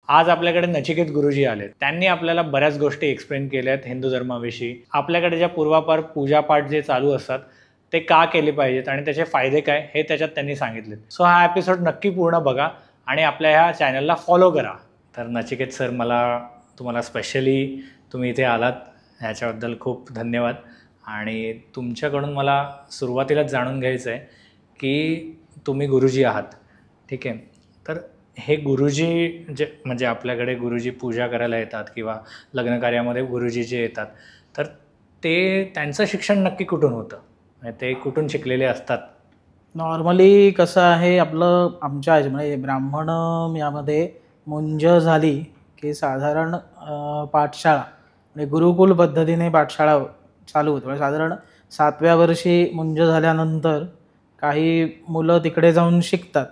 आज आपल्याकडे नचिकेत गुरुजी आलेत. त्यांनी आपल्याला बऱ्याच गोष्टी एक्सप्लेन केल्यात हिंदू धर्माविषयी. आपल्याकडे ज्या पूर्वापार पूजापाठ जे चालू असतात ते का केले पाहिजेत आणि त्याचे फायदे काय हे त्याच्यात त्यांनी सांगितलेत. सो हा एपिसोड नक्की पूर्ण बघा आणि आपल्या ह्या चॅनलला फॉलो करा. तर नचिकेत सर, तुम्हाला स्पेशली तुम्ही इथे आलात ह्याच्याबद्दल खूप धन्यवाद. आणि तुमच्याकडून मला सुरुवातीलाच जाणून घ्यायचं आहे की तुम्ही गुरुजी आहात, ठीक आहे. तर हे गुरुजी म्हणजे आपल्याकडे गुरुजी पूजा करायला येतात किंवा लग्न कार्यामध्ये गुरुजी जे येतात, तर त्यांचं शिक्षण नक्की कुठून होतं? ते कुठून शिकलेले असतात? नॉर्मली कसं आहे आमच्या म्हणजे ब्राह्मण यामध्ये मुंज झाली की साधारण पाठशाळा म्हणजे गुरुकुल पद्धतीने पाठशाळा चालू होते. म्हणजे साधारण 7व्या वर्षी मुंज झाल्यानंतर काही मुलं तिकडे जाऊन शिकतात.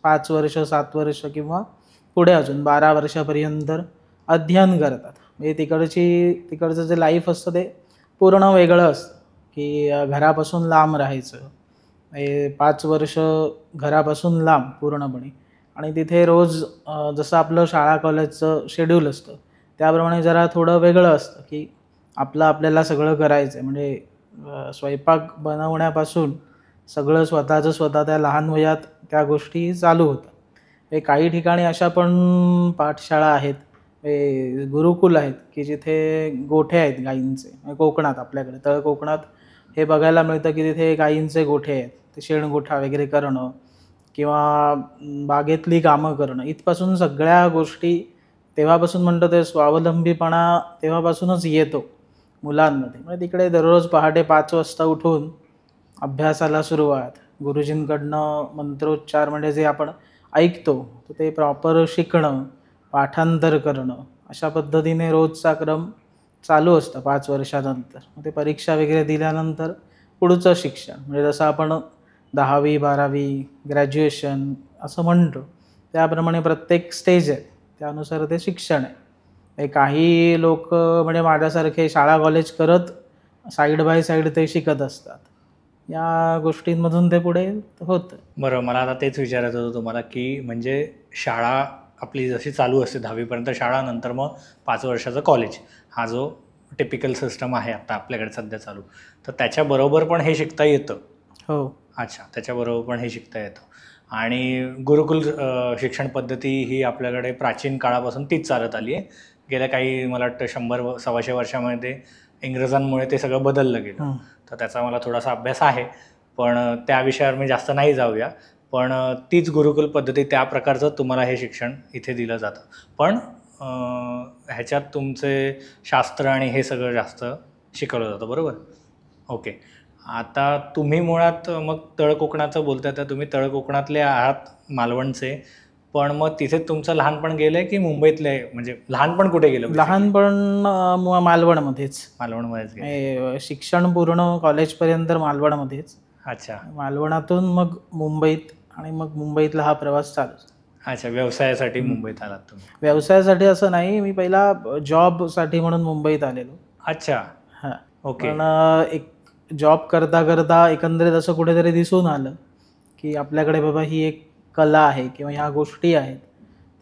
5 वर्ष 7 वर्ष किंवा पुढे अजून 12 वर्षापर्यंत अध्ययन करतात. म्हणजे तिकडचं जे लाईफ असतं ते पूर्ण वेगळं असतं की घरापासून लांब राहायचं. 5 वर्ष घरापासून लांब पूर्णपणे आणि तिथे रोज जसं आपलं शाळा कॉलेजचं शेड्यूल असतं त्याप्रमाणे जरा थोडं वेगळं असतं की आपल्याला सगळं करायचं आहे. म्हणजे स्वयंपाक बनवण्यापासून सगळं स्वतः त्या लहान वयात त्या गोष्टी चालू होतात. काही ठिकाणी अशा पण पाठशाळा आहेत, गुरुकुल आहेत की जिथे गोठे आहेत गायींचे. कोकणात, आपल्याकडे तळ कोकणात हे बघायला मिळतं की तिथे गायींचे गोठे आहेत. ते शेणगोठा वगैरे करणं किंवा बागेतली कामं करणं इथपासून सगळ्या गोष्टी तेव्हापासून म्हणतो ते स्वावलंबीपणा तेव्हापासूनच येतो मुलांमध्ये. म्हणजे तिकडे दररोज पहाटे 5 वाजता उठून अभ्यासाला सुरुवात, गुरुजींकडनं मंत्रोच्चार म्हणजे जे आपण ऐकतो तर ते प्रॉपर शिकणं, पाठांतर करणं, अशा पद्धतीने रोजचा क्रम चालू असतं 5 वर्षानंतर. ते परीक्षा वगैरे दिल्यानंतर पुढचं शिक्षण म्हणजे जसं आपण 10वी 12वी ग्रॅज्युएशन असं म्हणतो त्याप्रमाणे प्रत्येक स्टेज आहे त्यानुसार ते शिक्षण आहे. काही लोक म्हणजे माझ्यासारखे शाळा कॉलेज करत साईड बाय साईड ते शिकत असतात. या गोष्टींमधून ते पुढे होतं. बरं, मला आता तेच विचारायचं होतं तुम्हाला की म्हणजे शाळा आपली जशी चालू असते 10वीपर्यंत शाळा, नंतर मग 5 वर्षाचं कॉलेज, हा जो टिपिकल सिस्टम आहे आता आपल्याकडे सध्या चालू, तर त्याच्याबरोबर पण हे शिकता येतं? हो. अच्छा, त्याच्याबरोबर पण हे शिकता येतं. आणि गुरुकुल शिक्षण पद्धती ही आपल्याकडे प्राचीन काळापासून तीच चालत आली आहे. गेल्या काही मला वाटतं 100-125 वर्षामध्ये इंग्रजांमुळे ते सगळं बदललं गेलं. तर त्याचा मला थोडासा अभ्यास आहे, पण त्या विषयावर मी जास्त नाही जाऊया. पण तीच गुरुकुल पद्धती, त्या प्रकारचं तुम्हाला हे शिक्षण इथे दिलं जातं. पण ह्याच्यात तुमचे शास्त्र आणि हे सगळं जास्त शिकवलं जातं, बरोबर? ओके. आता तुम्ही मुळात मग तळ कोकणाचं बोलताय, तर तुम्ही तळ कोकणातले आहात, मालवणचे. पण मग तिथे तुमचं लहानपण गेलंय की मुंबईतले? म्हणजे लहानपण कुठे गेलं? लहानपण मालवणमध्येच. मालवणमध्येच गेलं. शिक्षण पूर्ण कॉलेजपर्यंत मालवणमध्येच. अच्छा. मालवणातून मग मुंबईत आणि मग मुंबईतला हा प्रवास चालू. अच्छा, व्यवसायासाठी मुंबईत आलात तुम्ही? व्यवसायासाठी असं नाही, मी पहिला जॉबसाठी म्हणून मुंबईत आलेलो. अच्छा. हां. ओके. पण एक जॉब करता करता एकंदरीत असं कुठेतरी दिसून आलं की आपल्याकडे बाबा ही एक कला आहे किंवा ह्या गोष्टी आहेत,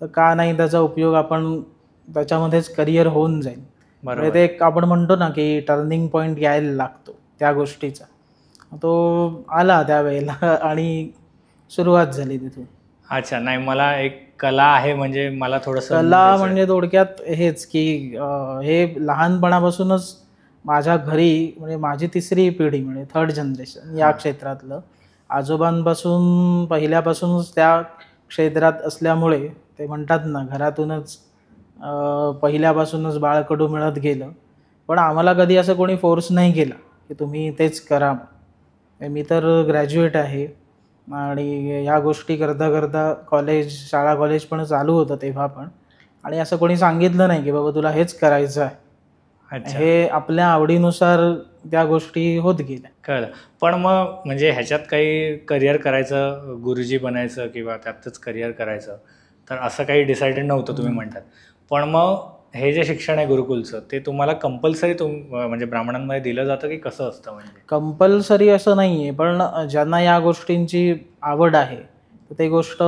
तर का नाही त्याचा उपयोग आपण त्याच्यामध्येच करिअर होऊन जाईल. म्हणजे ते एक आपण म्हणतो ना की टर्निंग पॉईंट यायला लागतो त्या गोष्टीचा. तो आला त्यावेळेला आणि सुरुवात झाली तिथून. अच्छा. नाही, मला एक कला आहे म्हणजे मला थोडंसं कला म्हणजे थोडक्यात हेच की हे लहानपणापासूनच माझ्या घरी, म्हणजे माझी 3री पिढी म्हणजे 3rd जनरेशन या क्षेत्रातलं, आजोबांपासून पहिल्यापासूनच त्या क्षेत्रात असल्यामुळे ते म्हणतात ना घरातूनच पहिल्यापासूनच बाळकडू मिळत गेलं. पण आम्हाला कधी असं कोणी फोर्स नाही केला की तुम्ही तेच करा. मी तर ग्रॅज्युएट आहे आणि ह्या गोष्टी करता करता शाळा कॉलेज पण चालू होतं तेव्हा पण, आणि असं कोणी सांगितलं नाही की बाबा तुला हेच करायचं आहे. हे आपल्या आवडीनुसार त्या गोष्टी होत गेल्या. कळलं. पण मग म्हणजे ह्याच्यात काही करिअर करायचं, गुरुजी बनायचं किंवा त्यातच करिअर करायचं, तर असं काही डिसाइडेड नव्हतं तुम्ही म्हणतात. पण मग हे जे शिक्षण आहे गुरुकुलचं, ते तुम्हाला कंपल्सरी म्हणजे ब्राह्मणांमध्ये दिलं जातं की कसं असतं? म्हणजे कंपल्सरी असं नाही आहे, पण ज्यांना या गोष्टींची आवड आहे तर ते गोष्ट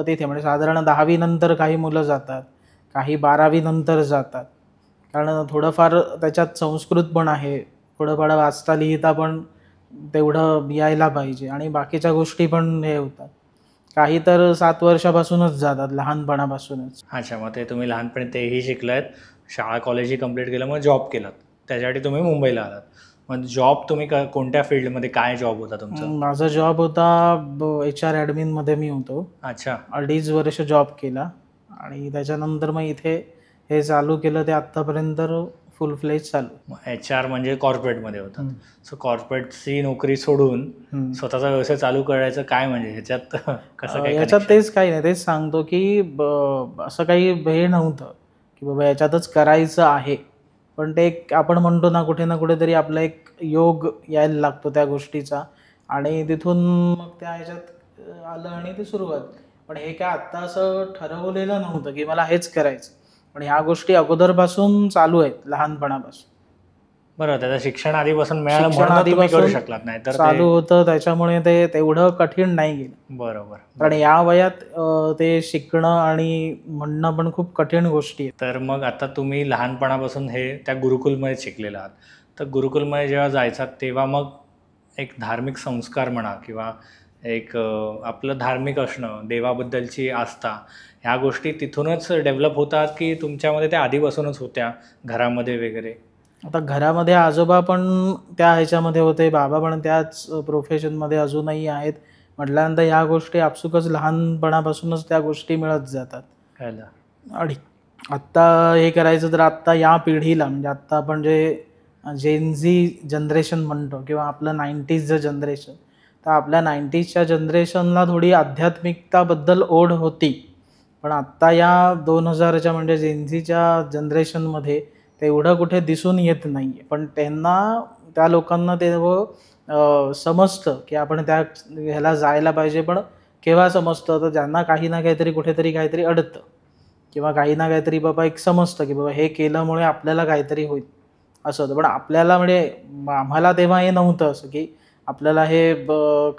तिथे म्हणजे साधारण 10वी नंतर काही मुलं जातात, काही 12वी नंतर जातात. कारण थोडंफार त्याच्यात संस्कृत पण आहे, थोडंफार वाचता लिहिता पण तेवढं यायला पाहिजे आणि बाकीच्या गोष्टी पण हे होतात. काही तर 7 वर्षापासूनच जातात, लहानपणापासूनच. अच्छा, मग ते तुम्ही लहानपणी तेही शिकलात, शाळा कॉलेजही कंप्लीट केलं, मग जॉब केलात. त्याच्यासाठी तुम्ही मुंबईला आलात. मग जॉब तुम्ही कोणत्या फील्डमध्ये, काय जॉब होता तुमचा? माझा जॉब होता HR ॲडमिनमध्ये मी होतो. अच्छा. 2.5 वर्ष जॉब केला आणि त्याच्यानंतर मग इथे हे चालू केलं, ते आत्तापर्यंत फुल फ्लेज चालू. मग HR म्हणजे कॉर्पोरेटमध्ये होतात. हम्म. सो कॉर्पोरेटची नोकरी सोडून स्वतःचा व्यवसाय चालू करायचं काय, म्हणजे ह्याच्यात कसं काय याच्यात connection? तेच काही नाही, तेच सांगतो की असं काही हे नव्हतं की बाबा याच्यातच करायचं आहे. पण ते एक आपण म्हणतो ना, कुठे ना कुठेतरी आपला एक योग यायला लागतो त्या गोष्टीचा आणि तिथून मग त्या ह्याच्यात आलं आणि ते सुरुवात. पण हे काय आत्ता असं ठरवलेलं नव्हतं की मला हेच करायचं, पण ह्या गोष्टी अगोदरपासून चालू आहेत, लहानपणापासून. बरं, त्याचं शिक्षण आधीपासून मिळालं शिक्षण म्हणून तुम्ही करू आधीपासून शकलात, नाही तर चालू होतं, त्याच्यामुळे ते तेवढं कठीण नाही गेलं. बरोबर. कारण या वयात ते शिकणं आणि म्हणणं पण खूप कठीण गोष्टी आहेत. तर मग आता तुम्ही लहानपणापासून हे त्या गुरुकुलमध्ये शिकलेला आहात, तर गुरुकुलमध्ये जेव्हा जायचात तेव्हा मग एक धार्मिक संस्कार म्हणा किंवा एक आपलं धार्मिक असणं, देवाबद्दलची आस्था, ह्या गोष्टी तिथूनच डेव्हलप होतात की तुमच्यामध्ये त्या आधीपासूनच होत्या घरामध्ये वगैरे? आता घरामध्ये आजोबा पण त्या ह्याच्यामध्ये होते, बाबा पण त्याच प्रोफेशनमध्ये अजूनही आहेत म्हटल्यानंतर ह्या गोष्टी आपसुकच लहानपणापासूनच त्या गोष्टी मिळत जातात. कळलं. आणि आत्ता हे करायचं तर आत्ता या पिढीला, म्हणजे आत्ता आपण जे जेनझी जनरेशन म्हणतो किंवा आपलं 90sचं जनरेशन, तर आपल्या 90sच्या जनरेशनला थोडी आध्यात्मिकताबद्दल ओढ होती. पण आत्ता या 2000च्या म्हणजे जेनझीच्या जनरेशनमध्ये तेवढं कुठे दिसून येत नाही आहे. पण त्यांना, त्या लोकांना तेवढं समजतं की आपण त्या ह्याला जायला पाहिजे. पण केव्हा समजतं, तर ज्यांना काही ना काहीतरी कुठेतरी काहीतरी अडतं किंवा काही ना काहीतरी बाबा एक समजतं की बाबा हे केल्यामुळे आपल्याला काहीतरी होईल, असं होतं. पण आपल्याला म्हणजे आम्हाला तेव्हा हे नव्हतं असं की आपल्याला हे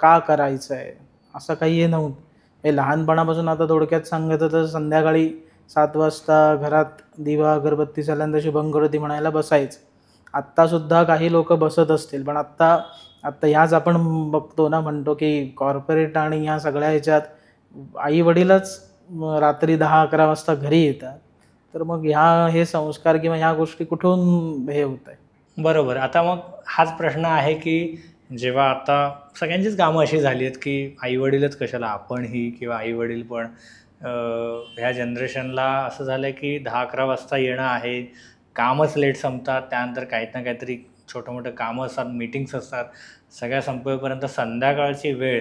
का करायचं आहे, असं काही हे नव्हतं. हे लहानपणापासून आता थोडक्यात सांगायचं तर संध्याकाळी 7 वाजता घरात दिवा अगरबत्ती झाल्यानंतर शुभंकरोती म्हणायला बसायचं. आत्तासुद्धा काही लोक बसत असतील, पण आत्ता ह्याच आपण बघतो ना, म्हणतो की कॉर्पोरेट आणि ह्या सगळ्या ह्याच्यात आई वडीलच रात्री 10-11 वाजता घरी येतात. तर मग हे संस्कार किंवा ह्या गोष्टी कुठून हे होत आहे? बरोबर. आता मग हाच प्रश्न आहे की जेव्हा आता सगळ्यांचीच कामं अशी झाली आहेत की आईवडीलच कशाला, आपणही किंवा आईवडील पण ह्या जनरेशनला असं झालं आहे की 10-11 वाजता येणं आहे, कामच लेट संपतात, त्यानंतर काही ना काहीतरी छोटं मोठं कामं असतात, मीटिंग्स असतात, सगळ्या संपेपर्यंत संध्याकाळची वेळ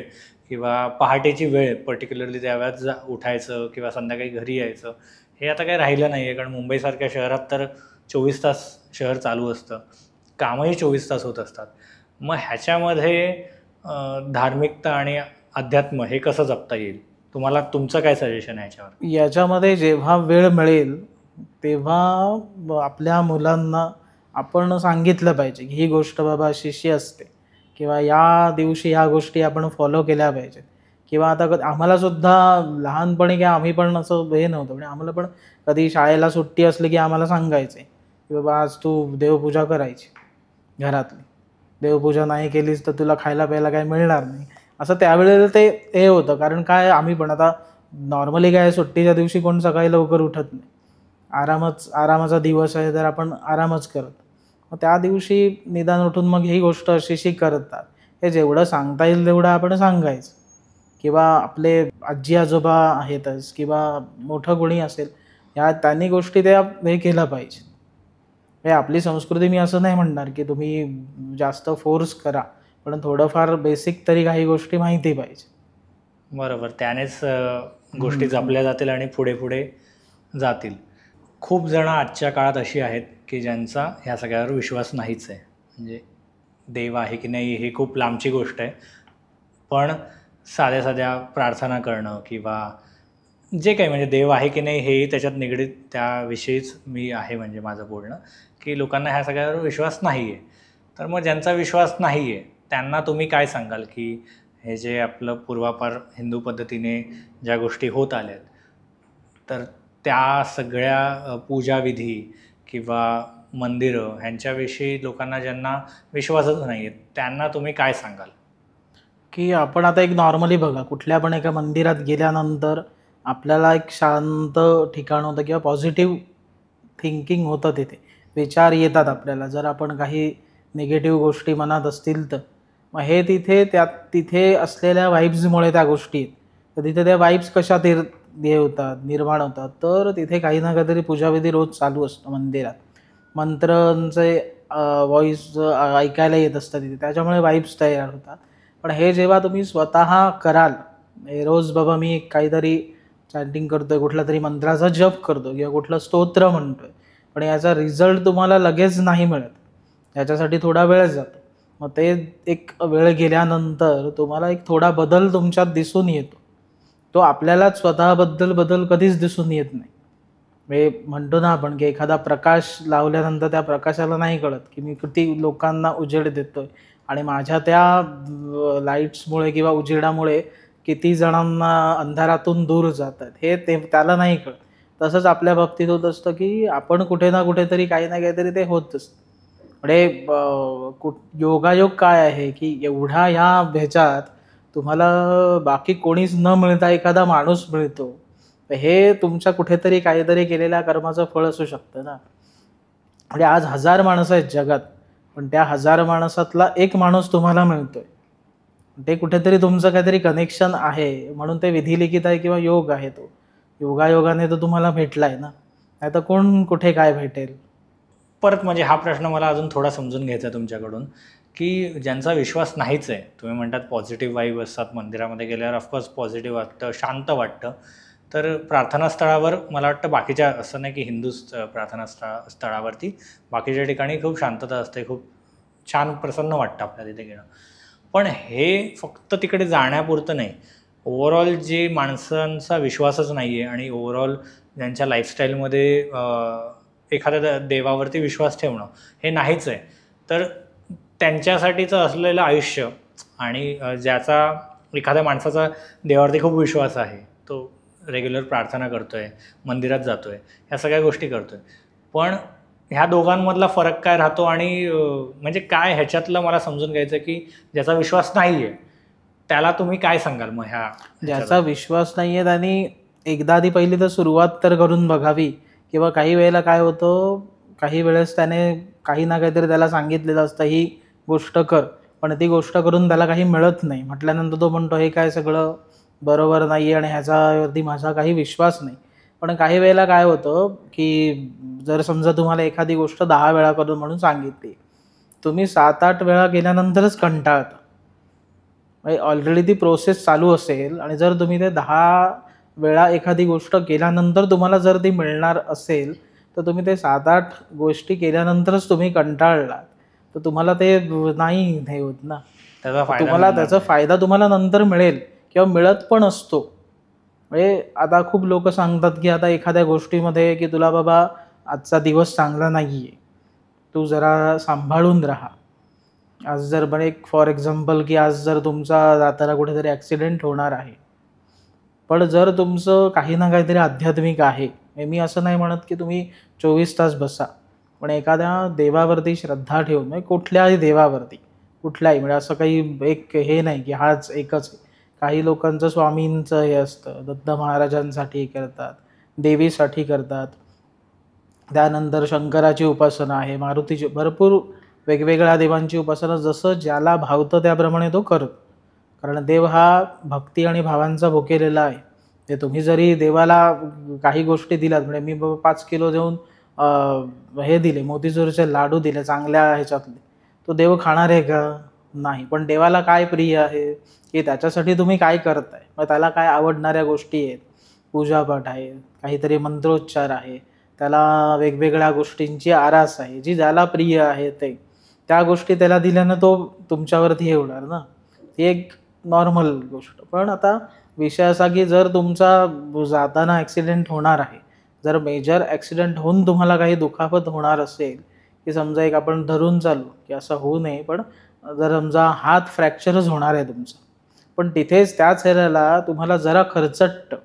किंवा पहाटेची वेळ पर्टिक्युलरली त्या वेळात उठायचं किंवा संध्याकाळी घरी यायचं, हे आता काही राहिलं नाही आहे. कारण मुंबईसारख्या शहरात तर 24 तास शहर चालू असतं, कामही 24 तास होत असतात. मग ह्याच्यामध्ये धार्मिकता आणि अध्यात्म हे कसं जपता येईल? तुम्हाला तुमचं काय सजेशन आहे याच्यावर? याच्यामध्ये जेव्हा वेळ मिळेल तेव्हा आपल्या मुलांना आपण सांगितलं पाहिजे की ही गोष्ट बाबा अशी असते किंवा या दिवशी ह्या गोष्टी आपण फॉलो केल्या पाहिजेत. किंवा आता आम्हाला सुद्धा लहानपणी काय आम्ही पण असं हे नव्हतं, म्हणजे आम्हाला पण कधी शाळेला सुट्टी असली की आम्हाला सांगायचे की बाबा आज तू देवपूजा करायची, घरातली देवपूजा नाही केलीस तर तुला खायला प्यायला काही मिळणार नाही, असं त्यावेळेला ते हे होतं. कारण काय, आम्ही पण आता नॉर्मली काय सुट्टीच्या दिवशी कोण सकाळी लवकर उठत नाही, आरामाचा दिवस आहे तर आपण आरामच करत. मग त्या दिवशी निदान उठून मग ही गोष्ट अशी करतात, हे जेवढं सांगता येईल तेवढं आपण सांगायचं. किंवा आपले आजी आजोबा आहेतच किंवा मोठं कोणी असेल, त्यांनी गोष्टी त्या हे केल्या पाहिजे. हे आपली संस्कृती, मी असं नाही म्हणणार की तुम्ही जास्त फोर्स करा, पण थोडंफार बेसिक तरी काही गोष्टी माहिती पाहिजे. बरोबर, त्यानेच गोष्टी जपल्या जातील आणि पुढे पुढे जातील. खूप जण आजच्या काळात अशी आहेत की ज्यांचा ह्या सगळ्यावर विश्वास नाहीच आहे. म्हणजे देव आहे की नाही ही खूप लांबची गोष्ट आहे, पण साध्या साध्या प्रार्थना करणं किंवा जे काही, म्हणजे देव आहे की नाही हेही त्याच्यात निगडीत, त्याविषयीच मी आहे म्हणजे माझं बोलणं, की लोकांना ह्या सगळ्यावर विश्वास नाही आहे. तर मग ज्यांचा विश्वास नाही आहे त्यांना तुम्ही काय सांगाल की हे जे आपलं पूर्वापार हिंदू पद्धतीने ज्या गोष्टी होत आल्यात तर त्या सगळ्या पूजाविधी किंवा मंदिरं ह्यांच्याविषयी लोकांना ज्यांना विश्वासच नाही आहे त्यांना तुम्ही काय सांगाल? की आपण आता एक नॉर्मली बघा, कुठल्या पण एका मंदिरात गेल्यानंतर आपल्याला एक शांत ठिकाण होतं किंवा पॉझिटिव्ह थिंकिंग होतं तिथे. विचार येतात आपल्याला. जर आपण काही निगेटिव्ह गोष्टी मनात असतील तर. मग हे तिथे असलेल्या वाइब्समुळे त्या गोष्टी आहेत. तर तिथे त्या वाइब्स कशा हे होतात, निर्माण होतात. तर तिथे काही ना काहीतरी पूजाविधी रोज चालू असतो मंदिरात. मंत्रांचे व्हॉईस ऐकायला येत असतात तिथे. त्याच्यामुळे वाइब्स तयार होतात. पण हे जेव्हा तुम्ही स्वतः कराल, रोज बाबा मी एक काहीतरी चॅटिंग करतोय, कुठला तरी मंत्राचा जप करतो किंवा कुठलं स्तोत्र म्हणतोय, पण याचा रिझल्ट तुम्हाला लगेच नाही मिळत. याच्यासाठी थोडा वेळ जातो. मग ते एक वेळ गेल्यानंतर तुम्हाला एक थोडा बदल तुमच्यात दिसून येतो. तो आपल्यालाच स्वतःबद्दल बदल कधीच दिसून येत नाही. म्हणजे म्हणतो ना आपण की एखादा प्रकाश लावल्यानंतर त्या प्रकाशाला नाही कळत की मी किती लोकांना उजेड देतोय आणि माझ्या त्या लाईट्समुळे किंवा उजेडामुळे किती जणांना अंधारातून दूर जातात हे त्याला नाही कळत. तसंच आपल्या बाबतीत होत असतं की आपण कुठे ना कुठेतरी काही ना काहीतरी ते होत असतं. म्हणजे योगायोग काय आहे की एवढ्या ह्या ह्याच्यात तुम्हाला बाकी कोणीच न मिळता एखादा माणूस मिळतो. तर हे तुमच्या कुठेतरी काहीतरी केलेल्या कर्माचं फळ असू शकतं ना. म्हणजे आज 1000 माणसं आहेत जगात, पण त्या 1000 माणसातला एक माणूस तुम्हाला मिळतोय. ते कुठेतरी तुमचं काहीतरी कनेक्शन आहे म्हणून ते विधिलिखित आहे किंवा योग आहे तो. योगायोगाने तो तुम्हाला भेटलाय ना. नाहीतर कोण कुठे काय भेटेल. परत म्हणजे हा प्रश्न मला अजून थोडा समजून घ्यायचा आहे तुमच्याकडून, की ज्यांचा विश्वास नाहीच आहे, तुम्ही म्हणतात पॉझिटिव्ह वाईब असतात मंदिरामध्ये गेल्यावर ऑफकोर्स पॉझिटिव्ह वाटतं, शांत वाटतं. तर प्रार्थनास्थळावर मला वाटतं बाकीच्या असं नाही की हिंदू स्थळावरती बाकीच्या ठिकाणी खूप शांतता असते, खूप छान प्रसन्न वाटतं आपल्याला तिथे गेलं. पण हे फक्त तिकडे जाण्यापुरतं नाही. ओव्हरऑल जे माणसांचा विश्वासच नाही आहे आणि ओव्हरऑल ज्यांच्या लाईफस्टाईलमध्ये एखाद्या देवावरती विश्वास ठेवणं हे नाहीच आहे. तर त्यांच्यासाठीचं असलेलं आयुष्य आणि ज्याचा एखाद्या माणसाचा देवावरती खूप विश्वास आहे, तो रेग्युलर प्रार्थना करतो आहे, मंदिरात जातो आहे, ह्या सगळ्या गोष्टी करतो आहे. पण ह्या दोघांमधला फरक काय राहतो आणि म्हणजे काय ह्याच्यातलं मला समजून घ्यायचं की ज्याचा विश्वास नाही आहे त्याला तुम्ही काय सांगाल मग ज्याचा विश्वास नाही आहे त्यांनी एकदा आधी पहिली तर सुरुवात तर करून बघावी. किंवा काही वेळेला काय होतं, काही वेळेस त्याने काही ना काहीतरी त्याला सांगितलेलं असतं ही गोष्ट कर, पण ती गोष्ट करून त्याला काही मिळत नाही. म्हटल्यानंतर तो म्हणतो हे काय सगळं बरोबर नाही आहे आणि ह्याच्यावरती माझा काही विश्वास नाही. पण काही वेळेला काय होतं की जर समजा तुम्हाला एखादी गोष्ट 10 वेळा करून म्हणून सांगितली, तुम्ही 7-8 वेळा केल्यानंतरच कंटाळता. म्हणजे ऑलरेडी ती प्रोसेस चालू असेल आणि जर तुम्ही ते 10 वेळा एखादी गोष्ट केल्यानंतर तुम्हाला जर ती मिळणार असेल, तर तुम्ही ते 7-8 गोष्टी केल्यानंतरच तुम्ही कंटाळलात, तर तुम्हाला ते नाही हे होत ना. तुम्हाला त्याचा फायदा तुम्हाला नंतर मिळेल किंवा मिळत पण असतो. म्हणजे आता खूप लोक सांगतात की आता एखाद्या गोष्टीमध्ये की तुला बाबा आजचा दिवस चांगला नाही आहे, तू जरा सांभाळून राहा. आज जर पण एक फॉर एक्झाम्पल की आज जर तुमचा जाताना कुठेतरी ॲक्सिडेंट होणार आहे, पण जर तुमचं काही ना काहीतरी आध्यात्मिक आहे, मी असं नाही म्हणत की तुम्ही 24 तास बसा, पण एखाद्या देवावरती श्रद्धा ठेवून, म्हणजे कुठल्याही देवावरती, कुठल्याही, म्हणजे असं काही एक हे नाही की हाच एकच. काही लोकांचं स्वामींचं हे असतं, दत्त महाराजांसाठी करतात, देवीसाठी करतात. त्यानंतर शंकराची उपासना आहे, मारुतीची, भरपूर वेगवेगळ्या देवांची उपासना, जसं ज्याला भावतं त्याप्रमाणे तो करतो. कारण देव हा भक्ती आणि भावांचा भुकेलेला आहे. ते तुम्ही जरी देवाला काही गोष्टी दिल्यात, म्हणजे मी 5 किलो देऊन हे दिले, मोतीचूरचे लाडू दिले चांगल्या ह्याच्यातले, तो देव खाणार आहे का? नाही. पण देवाला काय प्रिय आहे की त्याच्यासाठी तुम्ही काय करताय, मग त्याला काय आवडणाऱ्या गोष्टी आहेत, पूजापाठ आहे, काहीतरी मंत्रोच्चार आहे, त्याला वेगवेगळ्या गोष्टींची आरास आहे, जी ज्याला प्रिय आहे ते त्या गोष्टी त्याला दिल्यानं तो तुमच्यावरती हे होणार ना. ती एक नॉर्मल गोष्ट. पण आता विषय असा की जर तुमचा जाताना ॲक्सिडेंट होणार आहे, जर मेजर ॲक्सिडेंट होऊन तुम्हाला काही दुखापत होणार असेल, की समजा एक आपण धरून चालू की असं होऊ नये, पण जर समजा हात फ्रॅक्चरच होणार आहे तुमचा, पण तिथेच त्याच ह्याला तुम्हाला जरा खर्चट्ट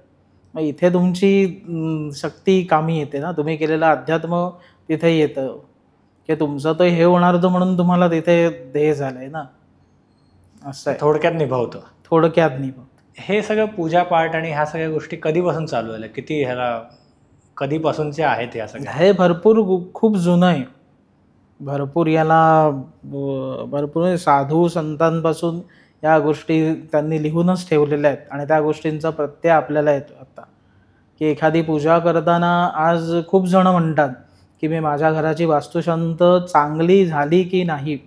मग इथे तुमची शक्ती कामी येते ना, तुम्ही केलेलं अध्यात्म तिथे येतं की तुमचं तो हे होणार होतं म्हणून तुम्हाला तिथे ध्येय झालंय ना, असं आहे थोडक्यात निभावतं. थोडक्यात नाही. हे सगळं पूजापाठ आणि ह्या सगळ्या गोष्टी कधीपासून चालू झाल्या, किती ह्याला कधीपासूनचे आहेत ह्या सगळ्या? हे भरपूर खूप जुनं आहे. भरपूर याला भरपूर साधू संतांपासून या गोष्टी त्यांनी लिहूनच ठेवलेल्या आहेत आणि त्या गोष्टींचा प्रत्यय आपल्याला येतो आता, की एखादी पूजा करताना आज खूप जण म्हणतात की मी माझ्या घराची वास्तुशांत चांगली झाली की नाही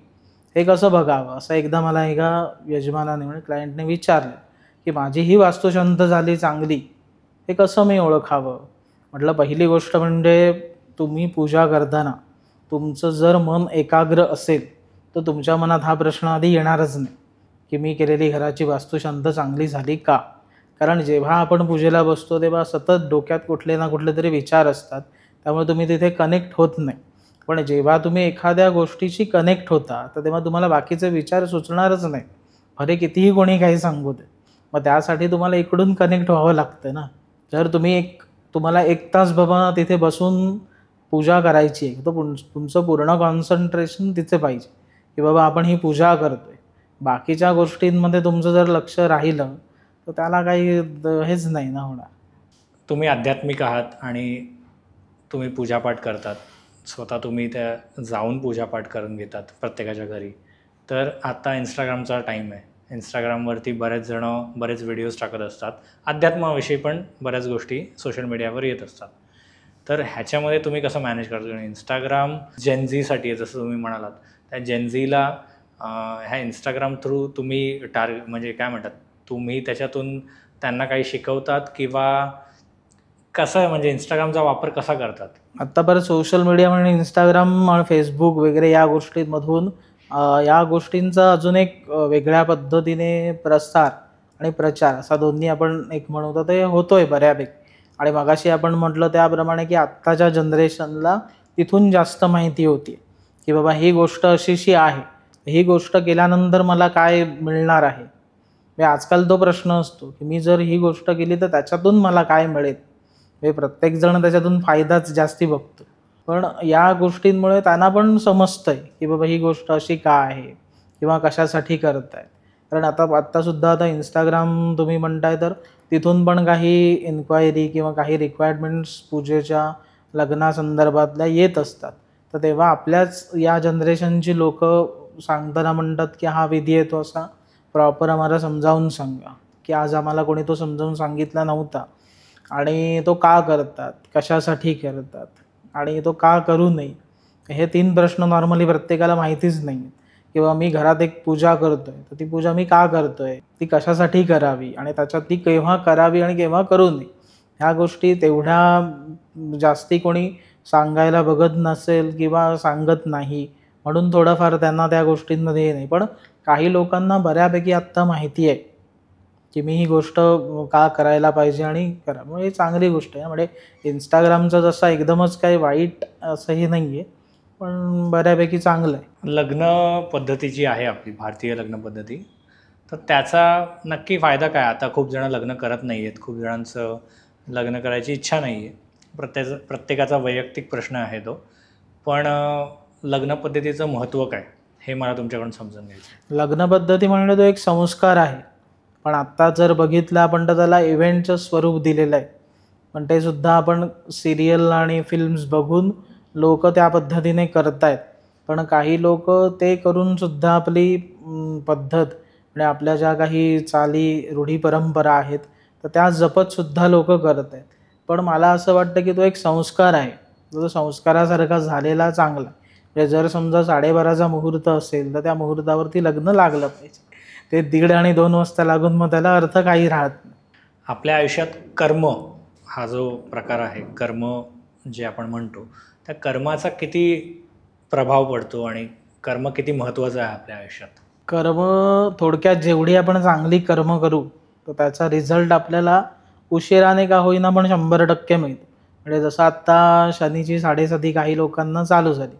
हे कसं बघावं. असं एकदा मला एका यजमानाने म्हणजे क्लायंटने विचारलं की माझी ही वास्तुशांत झाली चांगली हे कसं मी ओळखावं. म्हटलं पहिली गोष्ट म्हणजे तुम्ही पूजा करताना तुमचं जर मन एकाग्र असेल तर तुमच्या मनात हा प्रश्न आधी येणारच नाही की मी केलेली घराची वास्तुशांत चांगली झाली का. कारण जेव्हा आपण पूजेला बसतो तेव्हा सतत डोक्यात कुठले ना कुठले तरी विचार असतात, त्यामुळे तुम्ही तिथे कनेक्ट होत नाही. पण जेव्हा तुम्ही एखाद्या गोष्टीशी कनेक्ट होता तर तेव्हा तुम्हाला बाकीचे विचार सुचणारच नाही, अरे कितीही कोणी काही सांगू दे. मग त्यासाठी तुम्हाला इकडून कनेक्ट व्हावं लागतं ना. जर तुम्हाला 1 तास बाबा तिथे बसून पूजा करायची आहे तर तुमचं पूर्ण कॉन्सन्ट्रेशन तिथे पाहिजे की बाबा आपण ही पूजा करतोय. बाकीच्या गोष्टींमध्ये तुमचं जर लक्ष राहिलं तर त्याला काही हेच नाही ना होणार. तुम्ही आध्यात्मिक आहात आणि तुम्ही पूजापाठ करतात, स्वतः तुम्ही त्या जाऊन पूजापाठ करून घेतात प्रत्येकाच्या घरी. तर आता इंस्टाग्रामचा टाईम आहे, इंस्टाग्रामवरती बरेच व्हिडिओज टाकत असतात, अध्यात्माविषयी पण बऱ्याच गोष्टी सोशल मीडियावर येत असतात. तर ह्याच्यामध्ये तुम्ही कसं मॅनेज करतो? इंस्टाग्राम जेनझीसाठी आहे जसं तुम्ही म्हणालात, त्या जेनझीला ह्या इंस्टाग्राम थ्रू तुम्ही म्हणजे काय म्हणतात, तुम्ही त्याच्यातून त्यांना काही शिकवतात किंवा कसं आहे, म्हणजे इंस्टाग्रामचा वापर कसा करतात? आत्ता बरं सोशल मीडिया म्हणजे इंस्टाग्राम आणि फेसबुक वगैरे या गोष्टींमधून या गोष्टींचा अजून एक वेगळ्या पद्धतीने प्रसार आणि प्रचार असा दोन्ही आपण एक म्हणू तर ते होतोय बऱ्यापैकी. आणि मगाशी आपण म्हटलं त्याप्रमाणे की आत्ताच्या जनरेशनला तिथून जास्त माहिती होती की बाबा ही गोष्ट अशीशी आहे, ही गोष्ट केल्यानंतर मला काय मिळणार आहे. म्हणजे आजकाल तो प्रश्न असतो की मी जर ही गोष्ट केली तर त्याच्यातून मला काय मिळेल. म्हणजे प्रत्येकजण त्याच्यातून फायदाच जास्ती बघतो. पण या गोष्टींमुळे त्यांना पण समजतंय की बाबा ही गोष्ट अशी का आहे किंवा कशासाठी करत आहेत. कारण आत्तासुद्धा इंस्टाग्राम तुम्ही म्हणताय तर तिथून पण काही इन्क्वायरी किंवा काही रिक्वायरमेंट्स पूजेच्या लग्नासंदर्भातल्या येत असतात. तर तेव्हा आपल्याच या जनरेशनची लोक सांगताना म्हणतात की हा विधी आहे तो असा प्रॉपर आम्हाला समजावून सांगा, की आज आम्हाला कोणी तो समजावून सांगितला नव्हता आणि तो का करतात, कशासाठी करतात आणि तो का करू नये. हे 3 प्रश्न नॉर्मली प्रत्येकाला माहितीच नाही किंवा मी घरात एक पूजा करतोय तर ती पूजा मी का करतोय, ती कशासाठी करावी आणि त्याच्यात ती केव्हा करावी आणि केव्हा करू नये. ह्या गोष्टी तेवढ्या जास्ती कोणी सांगायला बघत नसेल किंवा सांगत नाही म्हणून थोडंफार त्यांना त्या गोष्टींमध्ये नाही. पण काही लोकांना बऱ्यापैकी आत्ता माहिती आहे की मी ही गोष्ट का करायला पाहिजे आणि करा. मग ही चांगली गोष्ट आहे. म्हणजे इंस्टाग्रामचं जसं एकदमच काही वाईट असंही नाही आहे, पण बऱ्यापैकी चांगलं आहे. लग्न पद्धती जी आहे आपली भारतीय लग्न पद्धती, तर त्याचा नक्की फायदा काय? आता खूप जण लग्न करत नाही आहेत, खूप जणांचं लग्न करायची इच्छा नाही आहे. प्रत्येकाचा वैयक्तिक प्रश्न आहे तो. पण लग्न पद्धतीचं महत्त्व काय हे मला तुमच्याकडून समजून घ्यायचं. लग्न पद्धती म्हणजे तो एक संस्कार आहे, पण आत्ता जर बघितलं आपण तर त्याला इव्हेंटचं स्वरूप दिलेलं आहे. पण ते सुद्धा आपण सिरियल आणि फिल्म्स बघून लोक त्या पद्धतीने करतायत. पण काही लोक ते करूनसुद्धा आपली पद्धत म्हणजे आपल्या ज्या काही चाली रूढी परंपरा आहेत तर त्या जपतसुद्धा लोक करत आहेत. पण मला असं वाटतं की तो एक संस्कार आहे, तो संस्कारासारखा झालेला चांगला. म्हणजे जर समजा 12:30चा मुहूर्त असेल तर त्या मुहूर्तावरती लग्न लागलं पाहिजे. ते 1:30 आणि 2 वाजता लागून मग त्याला अर्थ काही राहत नाही. आपल्या आयुष्यात कर्म हा जो प्रकार आहे, कर्म जे आपण म्हणतो, त्या कर्माचा किती प्रभाव पडतो आणि कर्म किती महत्त्वाचं आहे आपल्या आयुष्यात? कर्म थोडक्यात जेवढी आपण चांगली कर्म करू तर त्याचा रिझल्ट आपल्याला उशिराने का होईना पण 100% मिळतो. म्हणजे जसं आत्ता शनीची 7:30 काही लोकांना चालू झाली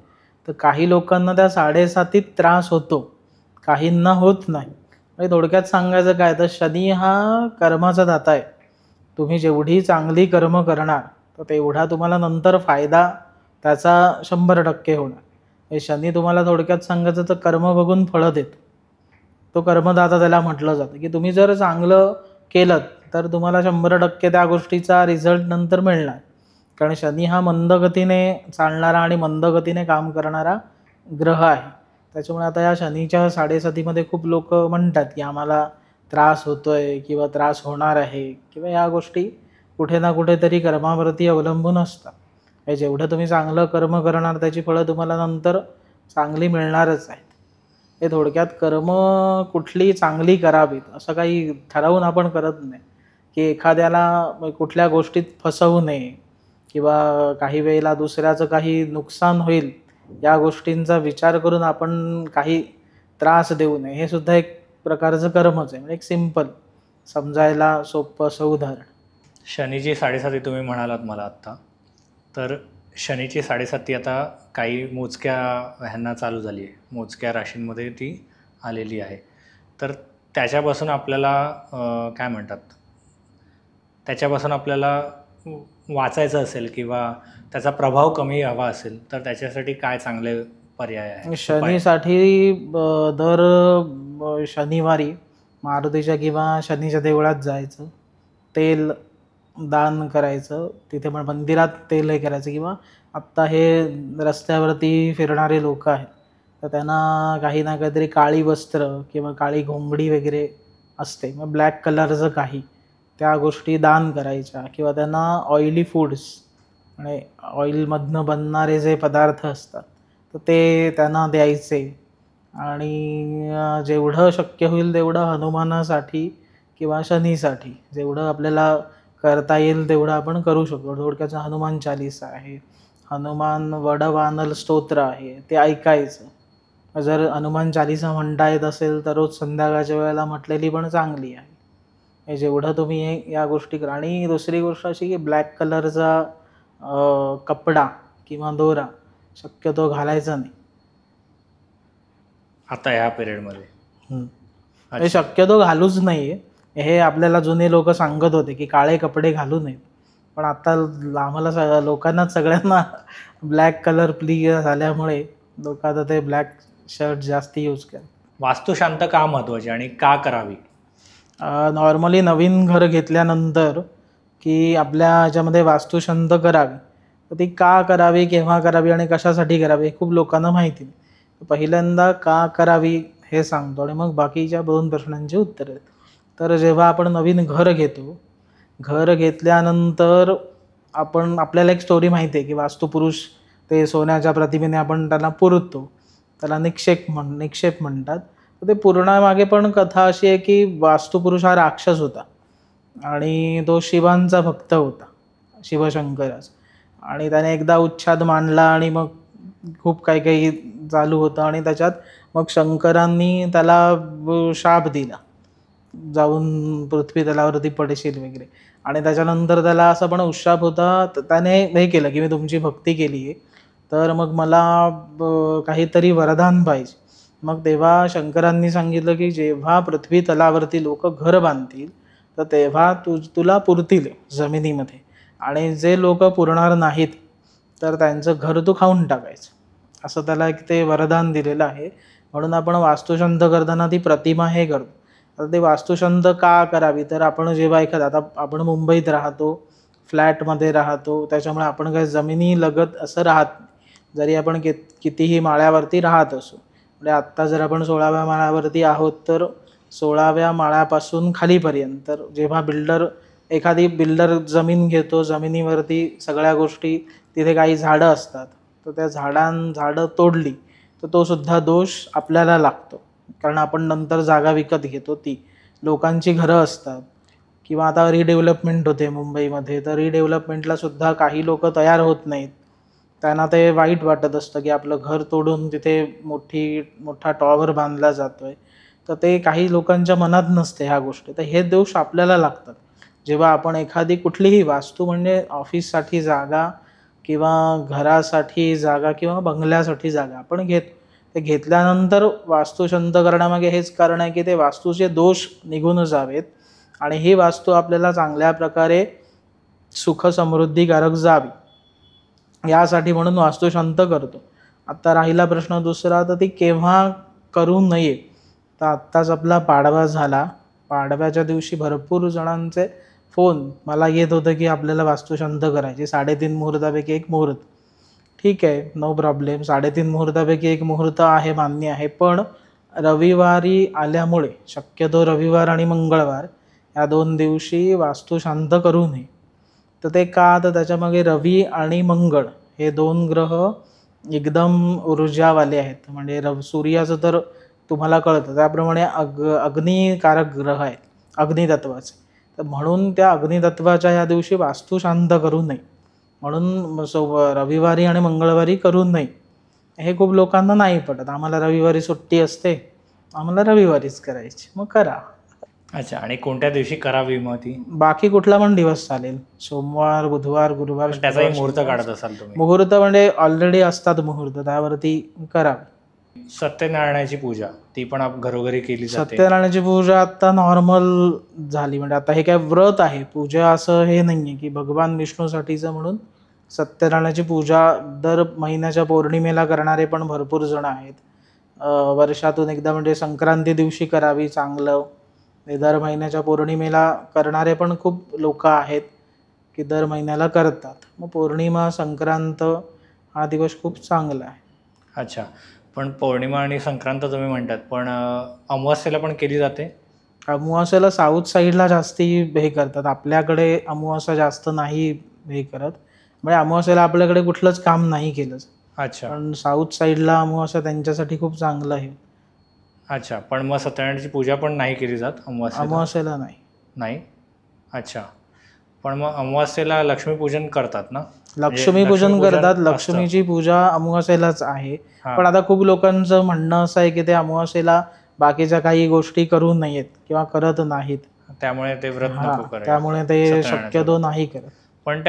तर काही लोकांना त्या 7:30 त्रास होतो, काहींना होत नाही. म्हणजे थोडक्यात सांगायचं काय तर शनी हा कर्माचा दाता आहे. तुम्ही जेवढी चांगली कर्म करणार तर तेवढा तुम्हाला नंतर फायदा त्याचा 100% होणार. हे शनी तुम्हाला थोडक्यात सांगायचं तर कर्म बघून फळं देतो. तो कर्मदाता त्याला म्हटलं जातं, की तुम्ही जर चांगलं केलं तर तुम्हाला 100% त्या गोष्टीचा रिझल्ट नंतर मिळणार. कारण शनी हा मंदगतीने चालणारा आणि मंदगतीने काम करणारा ग्रह आहे. त्याच्यामुळे आता या शनीच्या 7.5मध्ये खूप लोक म्हणतात की आम्हाला त्रास होतोय किंवा त्रास होणार आहे किंवा या गोष्टी कुठे ना कुठेतरी कर्मावरती अवलंबून असतात. हे जेवढं तुम्ही चांगलं कर्म करणार त्याची फळं तुम्हाला नंतर चांगली मिळणारच आहेत. हे थोडक्यात कर्म कुठली चांगली करावीत असं काही ठरवून आपण करत नाही, की एखाद्याला कुठल्या गोष्टीत फसवू नये किंवा काही वेळेला दुसऱ्याचं काही नुकसान होईल या गोष्टींचा विचार करून आपण काही त्रास देऊ नये. हे सुद्धा एक प्रकारचं कर्मच आहे. म्हणजे एक सिंपल समजायला सोपं असं उदाहरण. शनीची 7.5 तुम्ही म्हणालात मला आत्ता, तर शनीची 7.5 आता काही मोजक्या ह्यांना चालू झाली आहे, मोजक्या राशींमध्ये ती आलेली आहे. तर त्याच्यापासून आपल्याला काय म्हणतात, त्याच्यापासून आपल्याला वाचायचं असेल किंवा त्याचा प्रभाव कमी हवा असेल तर त्याच्यासाठी काय चांगले पर्याय आहे? शनीसाठी दर शनिवारी मारुतीच्या किंवा शनीच्या देवळात जायचं, तेल दान करायचं, तिथे पण मंदिरात तेल हे करायचं किंवा आत्ता हे रस्त्यावरती फिरणारे लोक आहेत तर त्यांना काही ना काहीतरी काळी वस्त्र किंवा काळी घोंगडी वगैरे असते, मग ब्लॅक कलरचं काही त्या गोष्टी दान करायच्या किंवा त्यांना ऑइली फूड्स म्हणजे ऑइलमधनं बनणारे जे पदार्थ असतात तर ते त्यांना द्यायचे. आणि जेवढं शक्य होईल तेवढं हनुमानासाठी किंवा शनीसाठी जेवढं आपल्याला करता येईल तेवढं आपण करू शकतो. थोडक्यात हनुमान चालीसा आहे, हनुमान वडवानल स्तोत्र आहे, ते ऐकायचं. जर हनुमान चालीसा म्हणता येत असेल तर रोज संध्याकाळच्या वेळेला म्हटलेली पण चांगली आहे. हे जेवढं तुम्ही या गोष्टी करा. आणि दुसरी गोष्ट अशी की ब्लॅक कलरचा कपडा किंवा दोरा शक्यतो घालायचा नाही आता ह्या पिरियडमध्ये. हे शक्यतो घालूच नाही. हे आपल्याला जुने लोक सांगत होते की काळे कपडे घालू नयेत, पण आता आम्हाला लोकांना सगळ्यांना ब्लॅक कलर प्रिय झाल्यामुळे लोक आता ते ब्लॅक शर्ट जास्त यूज करतात. वास्तुशांत का महत्त्वाची आणि का करावी? नॉर्मली नवीन घर घेतल्यानंतर की आपल्या ह्याच्यामध्ये वास्तुशांत करावी, तर ती का करावी, केव्हा करावी आणि कशासाठी करावी हे खूप लोकांना माहिती नाही. पहिल्यांदा का करावी हे सांगतो आणि मग बाकीच्या 2 प्रश्नांची उत्तरं देतो. तर जेव्हा आपण नवीन घर घेतो, घर घेतल्यानंतर आपल्याला एक स्टोरी माहिती आहे की वास्तुपुरुष ते सोन्याच्या प्रतिमेने आपण त्याला पुरतो, त्याला निक्षेप म्हणतात. तर ते पुरण्यामागे पण कथा अशी आहे की वास्तुपुरुष हा राक्षस होता आणि तो शिवांचा भक्त होता, शिवशंकराचा. आणि त्याने एकदा उच्छाद मांडला आणि मग खूप काही काही चालू होतं आणि त्याच्यात मग शंकरांनी त्याला शाप दिला, जाऊन पृथ्वी तलावरती पडशील वगैरे. आणि त्याच्यानंतर त्याला असा पण उशाप होता, त्याने हे केलं की मी तुमची भक्ती केली आहे तर मग मला काहीतरी वरदान पाहिजे. मग तेव्हा शंकरांनी सांगितलं की जेव्हा पृथ्वी तलावरती लोक घर बांधतील तर तेव्हा तुला पुरतील जमिनीमध्ये, आणि जे लोक पुरणार नाहीत तर त्यांचं घर तू खाऊन टाकायचं, असं त्याला एक ते वरदान दिलेलं आहे. म्हणून आपण वास्तुशांत करताना ती प्रतिमा हे करतो. आता ते वास्तुशांत का करावी, तर आपण जेव्हा आता आपण मुंबईत राहतो, फ्लॅटमध्ये राहतो, त्याच्यामुळे आपण काही जमिनी लगत असं राहत नाही. जरी आपण कितीही माळ्यावरती राहत असू. म्हणजे आत्ता जर आपण 16व्या माळ्यावरती आहोत तर 16व्या माळ्यापासून खालीपर्यंत, तर जेव्हा एखादी बिल्डर जमीन घेतो, जमिनीवरती सगळ्या गोष्टी, तिथे काही झाडं असतात तर त्या झाडं तोडली तर तो सुद्धा दोष आपल्याला लागतो. कारण आपण नंतर जागा विकत घेतो, ती लोकांची घरं असतात. किंवा आता रिडेव्हलपमेंट होते मुंबईमध्ये, तर रिडेव्हलपमेंटला सुद्धा काही लोक तयार होत नाहीत. त्यांना ते वाईट वाटत असतं की आपलं घर तोडून तिथे मोठा टॉवर बांधला जातोय, तर ते काही लोकांच्या मनात नसते ह्या गोष्टी. तर हे दोष आपल्याला लागतात जेव्हा आपण एखादी कुठलीही वास्तू, म्हणजे ऑफिससाठी जागा किंवा घरासाठी जागा किंवा बंगल्यासाठी जागा आपण घेतो. ते घेतल्यानंतर वास्तुशांत करण्यामागे हेच कारण आहे की ते वास्तूचे दोष निघून जावेत आणि ही वास्तू आपल्याला चांगल्या प्रकारे सुख समृद्धीकारक जावी यासाठी म्हणून वास्तुशांत करतो. आता राहिला प्रश्न दुसरा, तर ती केव्हा करू नये. तर आत्ताच आपला पाडवा झाला, पाडव्याच्या दिवशी भरपूर जणांचे फोन मला येत होतं की आपल्याला वास्तुशांत करायची, 3:30 मुहूर्तापैकी एक मुहूर्त. ठीक आहे, नो प्रॉब्लेम, 3:30 मुहूर्तापैकी एक मुहूर्त आहे, मान्य आहे. पण रविवारी आल्यामुळे शक्यतो रविवार आणि मंगळवार या 2 दिवशी वास्तुशांत करू नये. तर ते का, तर त्याच्यामागे रवी आणि मंगळ हे 2 ग्रह एकदम ऊर्जावाले आहेत. म्हणजे सूर्याचं तर तुम्हाला कळतं त्याप्रमाणे अग्निकारक ग्रह आहेत, अग्नितत्वाचे. तर म्हणून त्या अग्नितत्वाच्या या दिवशी वास्तुशांत करू नये, म्हणून रविवारी आणि मंगळवारी करू नये. हे खूप लोकांना नाही पटत. आम्हाला रविवारी सुट्टी असते, आम्हाला रविवारीच करायची, मग करा. अच्छा, आणि कोणत्या दिवशी करावी मग ती? बाकी कुठला पण दिवस चालेल, सोमवार, बुधवार, गुरुवार. त्याचाही मुहूर्त काढत असाल तुम्ही? मुहूर्त म्हणजे ऑलरेडी असतात मुहूर्त, त्यावरती करावी. सत्यनारायणाची पूजा ती पण घरोघरी केली जाते. सत्यनारायणाची पूजा आता नॉर्मल झाली. म्हणजे आता हे काय व्रत आहे, पूजा असं हे नाहीये की भगवान विष्णूसाठीचं म्हणून सत्यनारायणाची पूजा दर महिन्याच्या पौर्णिमेला करणारे पण भरपूर जण आहेत. वर्षातून एकदा म्हणजे संक्रांती दिवशी करावी, चांगलं. दर महिन्याच्या पौर्णिमेला करणारे पण खूप लोक आहेत की दर महिन्याला करतात. मग पौर्णिमा, संक्रांत हा दिवस खूप चांगला आहे. अच्छा, पण पौर्णिमा आणि संक्रांत तुम्ही म्हणतात, पण अमावास्येला पण केली जाते? अमावास्येला साऊथ साईडला जास्ती हे करतात, आपल्याकडे अमावास्या जास्त नाही हे करत. म्हणजे अमावास्येला आपल्याकडे कुठलंच काम नाही केलं. अच्छा, पण साऊथ साईडला अमावास्या त्यांच्यासाठी खूप चांगलं आहे. अच्छा, पण मग सत्यनारायणाची पूजा पण नाही केली जात अमावास्येला? नाही. अच्छा, पण मग अमावास्येला लक्ष्मीपूजन करतात ना? लक्ष्मीपूजन करतात. लक्ष्मीची पूजा अमावास्येलाच आहे. पण आता खूप लोकांचं म्हणणं असं आहे की ते अमावास्येला बाकीच्या काही गोष्टी करू नयेत किंवा करत नाहीत, त्यामुळे ते व्रत नको करायला, त्यामुळे ते शक्यतो नाही करत. पण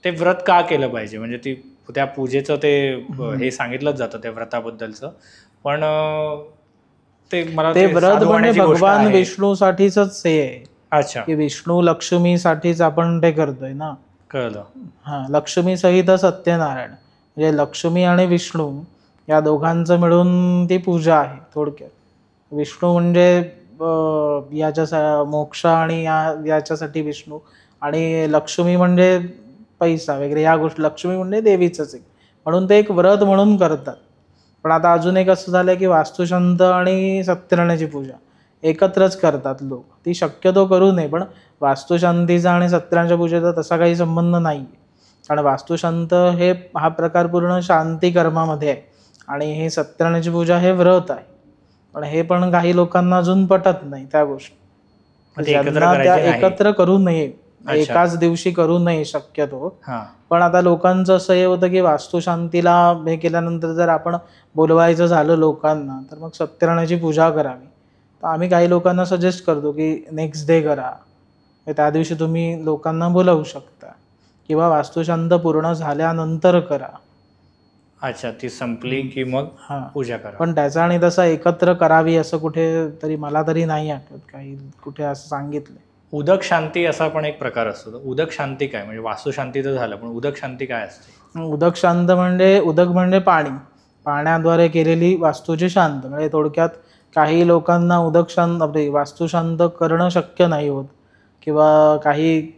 ते व्रत का केलं पाहिजे? म्हणजे त्या पूजेचं ते हे सांगितलंच जातं त्या व्रताबद्दलचं, पण ते व्रत म्हणजे भगवान विष्णूसाठीच हे आहे. अच्छा, की विष्णू लक्ष्मीसाठीच आपण ते करतोय ना. कळलं. लक्ष्मी सहित सत्यनारायण, म्हणजे लक्ष्मी आणि विष्णू या दोघांचं मिळून ती पूजा आहे थोडक्यात. विष्णू म्हणजे याच्या मोक्ष आणि याच्यासाठी विष्णू, आणि लक्ष्मी म्हणजे पैसा वगैरे या गोष्टी. लक्ष्मी म्हणजे देवीचंच एक, म्हणून ते एक व्रत म्हणून करतात. पण आता अजून एक असं झालं की वास्तुशांत आणि सत्यनारायणाची पूजा एकत्रच करतात लोक. ती शक्यतो करू नये, पण वास्तुशांतीचा आणि सत्यनारायणाच्या पूजेचा तसा काही संबंध नाही. कारण वास्तुशांत हा प्रकार पूर्ण शांती कर्मामध्ये आहे आणि हे सत्यनारायणाची पूजा हे व्रत आहे. पण हे पण काही लोकांना अजून पटत नाही त्या गोष्टी, त्या एकत्र करू नये, एकाच दिवशी करू नये शक्यतो. पण आता लोकांचं असं हे होतं की वास्तुशांतीला हे केल्यानंतर जर आपण बोलवायचं झालं लोकांना, तर मग सत्यनारायणाची पूजा करावी. तर आम्ही काही लोकांना सजेस्ट करतो की नेक्स्ट डे करा, त्या दिवशी तुम्ही लोकांना बोलवू शकता, किंवा वास्तुशांत पूर्ण झाल्यानंतर करा. अच्छा, ती संपली की मग पूजा करा. पण त्याचा आणि तसा एकत्र करावी असं कुठे तरी मला तरी नाही आठवत काही कुठे असं सांगितलं. उदक शांती असा पण एक प्रकार असतो. उदक शांती काय, म्हणजे वास्तुशांती तर झालं, पण उदक शांती काय असते? उदक शांत म्हणजे उदक म्हणजे पाणी, पाण्याद्वारे केलेली वास्तूची शांत. म्हणजे थोडक्यात काही लोकांना उदक शांत वास्तुशांत करणं शक्य नाही होत, किंवा काही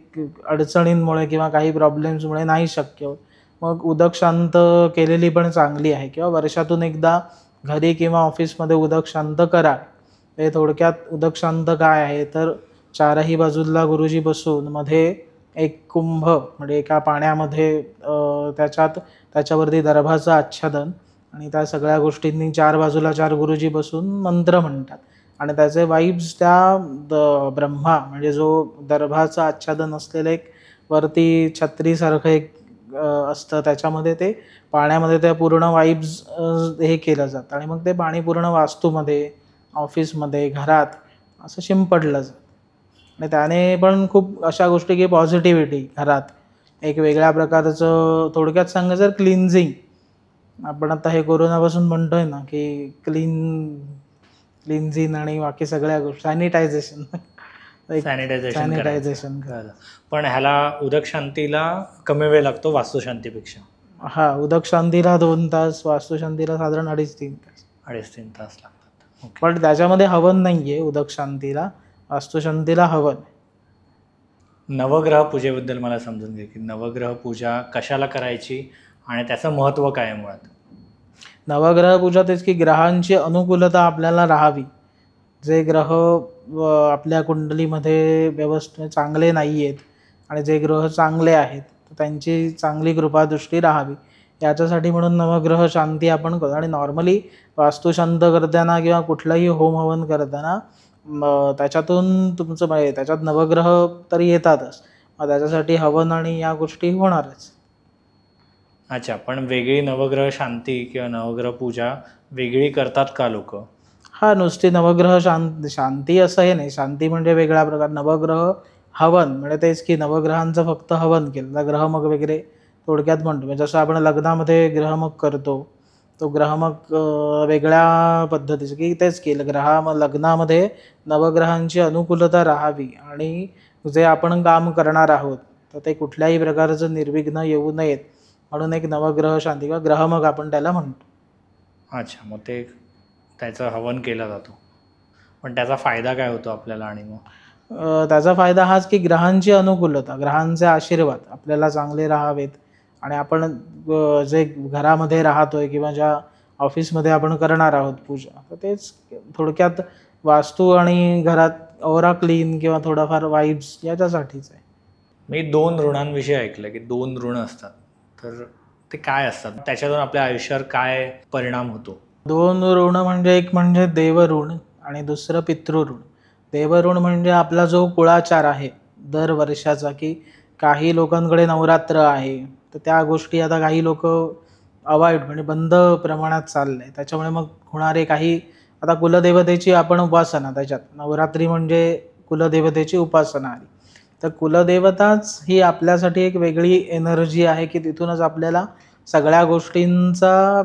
अडचणींमुळे किंवा काही प्रॉब्लेम्समुळे नाही शक्य होत. मग उदक शांत केलेली पण चांगली आहे, किंवा वर्षातून एकदा घरी किंवा ऑफिसमध्ये उदक शांत करा. हे थोडक्यात उदक शांत काय आहे, तर चारही बाजूला गुरुजी बसून मध्ये एक कुंभ म्हणजे एका पाण्यामध्ये त्याच्यावरती दर्भाचं आच्छादन, आणि त्या सगळ्या गोष्टींनी 4 बाजूला 4 गुरुजी बसून मंत्र म्हणतात, आणि त्याचे वाईब्स त्या ब्रह्मा म्हणजे जो दर्भाचं आच्छादन असलेलं एक वरती छत्रीसारखं एक असतं, त्याच्यामध्ये ते पाण्यामध्ये त्या पूर्ण वाईब्स हे केलं जातं, आणि मग ते पाणी पूर्ण वास्तूमध्ये, ऑफिसमध्ये, घरात असं शिंपडलं जातं. आणि त्याने पण खूप अशा गोष्टी की पॉझिटिव्हिटी घरात एक वेगळ्या प्रकारचं, थोडक्यात सांगायचं तर क्लिन्झिंग. आपण आता हे कोरोनापासून म्हणतोय ना की क्लिन्झिंग आणि बाकी सगळ्या गोष्टी, सॅनिटायझेशन, एक सॅनिटायझेशन सॅनिटायझेशन पण ह्याला उदक शांतीला कमी वेळ लागतो वास्तुशांतीपेक्षा. हा, उदक शांतीला 2 तास, वास्तुशांतीला साधारण 2.5-3 तास. 2.5-3 तास लागतात. ओके. पण त्याच्यामध्ये हवन नाहीये उदक शांतीला, वास्तुशांतीला हवन. नवग्रह पूजेबद्दल मला समजून घे की नवग्रह पूजा कशाला करायची आणि त्याचं महत्त्व काय आहे मुळात. नवग्रह पूजा तेच की ग्रहांची अनुकूलता आपल्याला राहावी. जे ग्रह आपल्या कुंडलीमध्ये व्यवस्थित चांगले नाही आहेत आणि जे ग्रह चांगले आहेत तर त्यांची चांगली कृपादृष्टी राहावी, याच्यासाठी म्हणून नवग्रह शांती आपण करतो. आणि नॉर्मली वास्तुशांत करताना किंवा कुठलंही होम हवन करताना त्याच्यातून तुमचं म्हणजे त्याच्यात नवग्रह तरी येतातच, मग त्याच्यासाठी हवन आणि या गोष्टी होणारच. अच्छा, पण वेगळी नवग्रह शांती किंवा नवग्रह पूजा वेगळी करतात का लोक? हा, नुसती नवग्रह शांती असं हे नाही. शांती म्हणजे वेगळा प्रकार. नवग्रह हवन म्हणजे तेच की नवग्रहांचं फक्त हवन केलं तर ग्रहमग वगैरे थोडक्यात म्हणतो. म्हणजे जसं आपण लग्नामध्ये ग्रहमग करतो, तो ग्रहमग वेगळ्या पद्धतीचं की तेच केलं लग्नामध्ये नवग्रहांची अनुकूलता राहावी आणि जे आपण काम करणार आहोत तर ते कुठल्याही प्रकारचं निर्विघ्न येऊ नयेत म्हणून एक नवग्रह शांती किंवा ग्रहमग आपण त्याला म्हणतो. अच्छा, मग ते त्याचं हवन केलं जातो, पण त्याचा फायदा काय होतो आपल्याला? आणि मग त्याचा फायदा हाच की ग्रहांची अनुकूलता, ग्रहांचे आशीर्वाद आपल्याला चांगले राहावेत आणि आपण जे घरामध्ये राहतोय किंवा ज्या ऑफिसमध्ये आपण करणार आहोत पूजा, तर तेच थोडक्यात वास्तू आणि घरात ओरा क्लीन किंवा थोडाफार वाईब्स याच्यासाठीच आहे. मी 2 ऋणांविषयी ऐकलं की 2 ऋण असतात, तर ते काय असतात? त्याच्यातून आपल्या आयुष्यावर काय परिणाम होतो? 2 ऋण म्हणजे एक म्हणजे देवऋण आणि दुसरं पितृऋण. देवऋण म्हणजे आपला जो कुळाचार आहे दर वर्षाचा, की काही लोकांकडे नवरात्र आहे तर त्या गोष्टी आता काही लोक अवॉइड म्हणजे बंद प्रमाणात चाललं आहे. त्याच्यामुळे मग होणारे काही, आता कुलदेवतेची आपण उपासना, त्याच्यात नवरात्री म्हणजे कुलदेवतेची उपासना आली, तर कुलदेवताच ही आपल्यासाठी एक वेगळी एनर्जी आहे की तिथूनच आपल्याला सगळ्या गोष्टींचा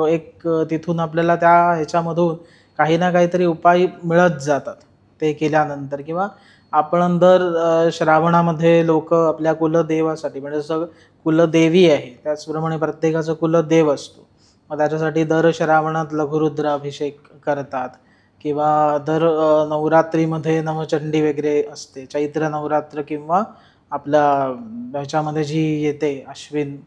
एक तिथून आपल्याला त्या ह्याच्यामधून काही ना काहीतरी उपाय मिळत जातात ते केल्यानंतर. किंवा आपण दर श्रावणामध्ये लोक आपल्या कुलदेवासाठी म्हणजे जसं कुलदेवी आहे त्याचप्रमाणे प्रत्येकाचं कुलदेव असतो, मग त्याच्यासाठी दर श्रावणात लघुरुद्राभिषेक करतात किंवा दर नवरात्रीमध्ये नवचंडी वगैरे असते, चैत्र नवरात्र किंवा आपल्या ह्याच्यामध्ये जी येते अश्विन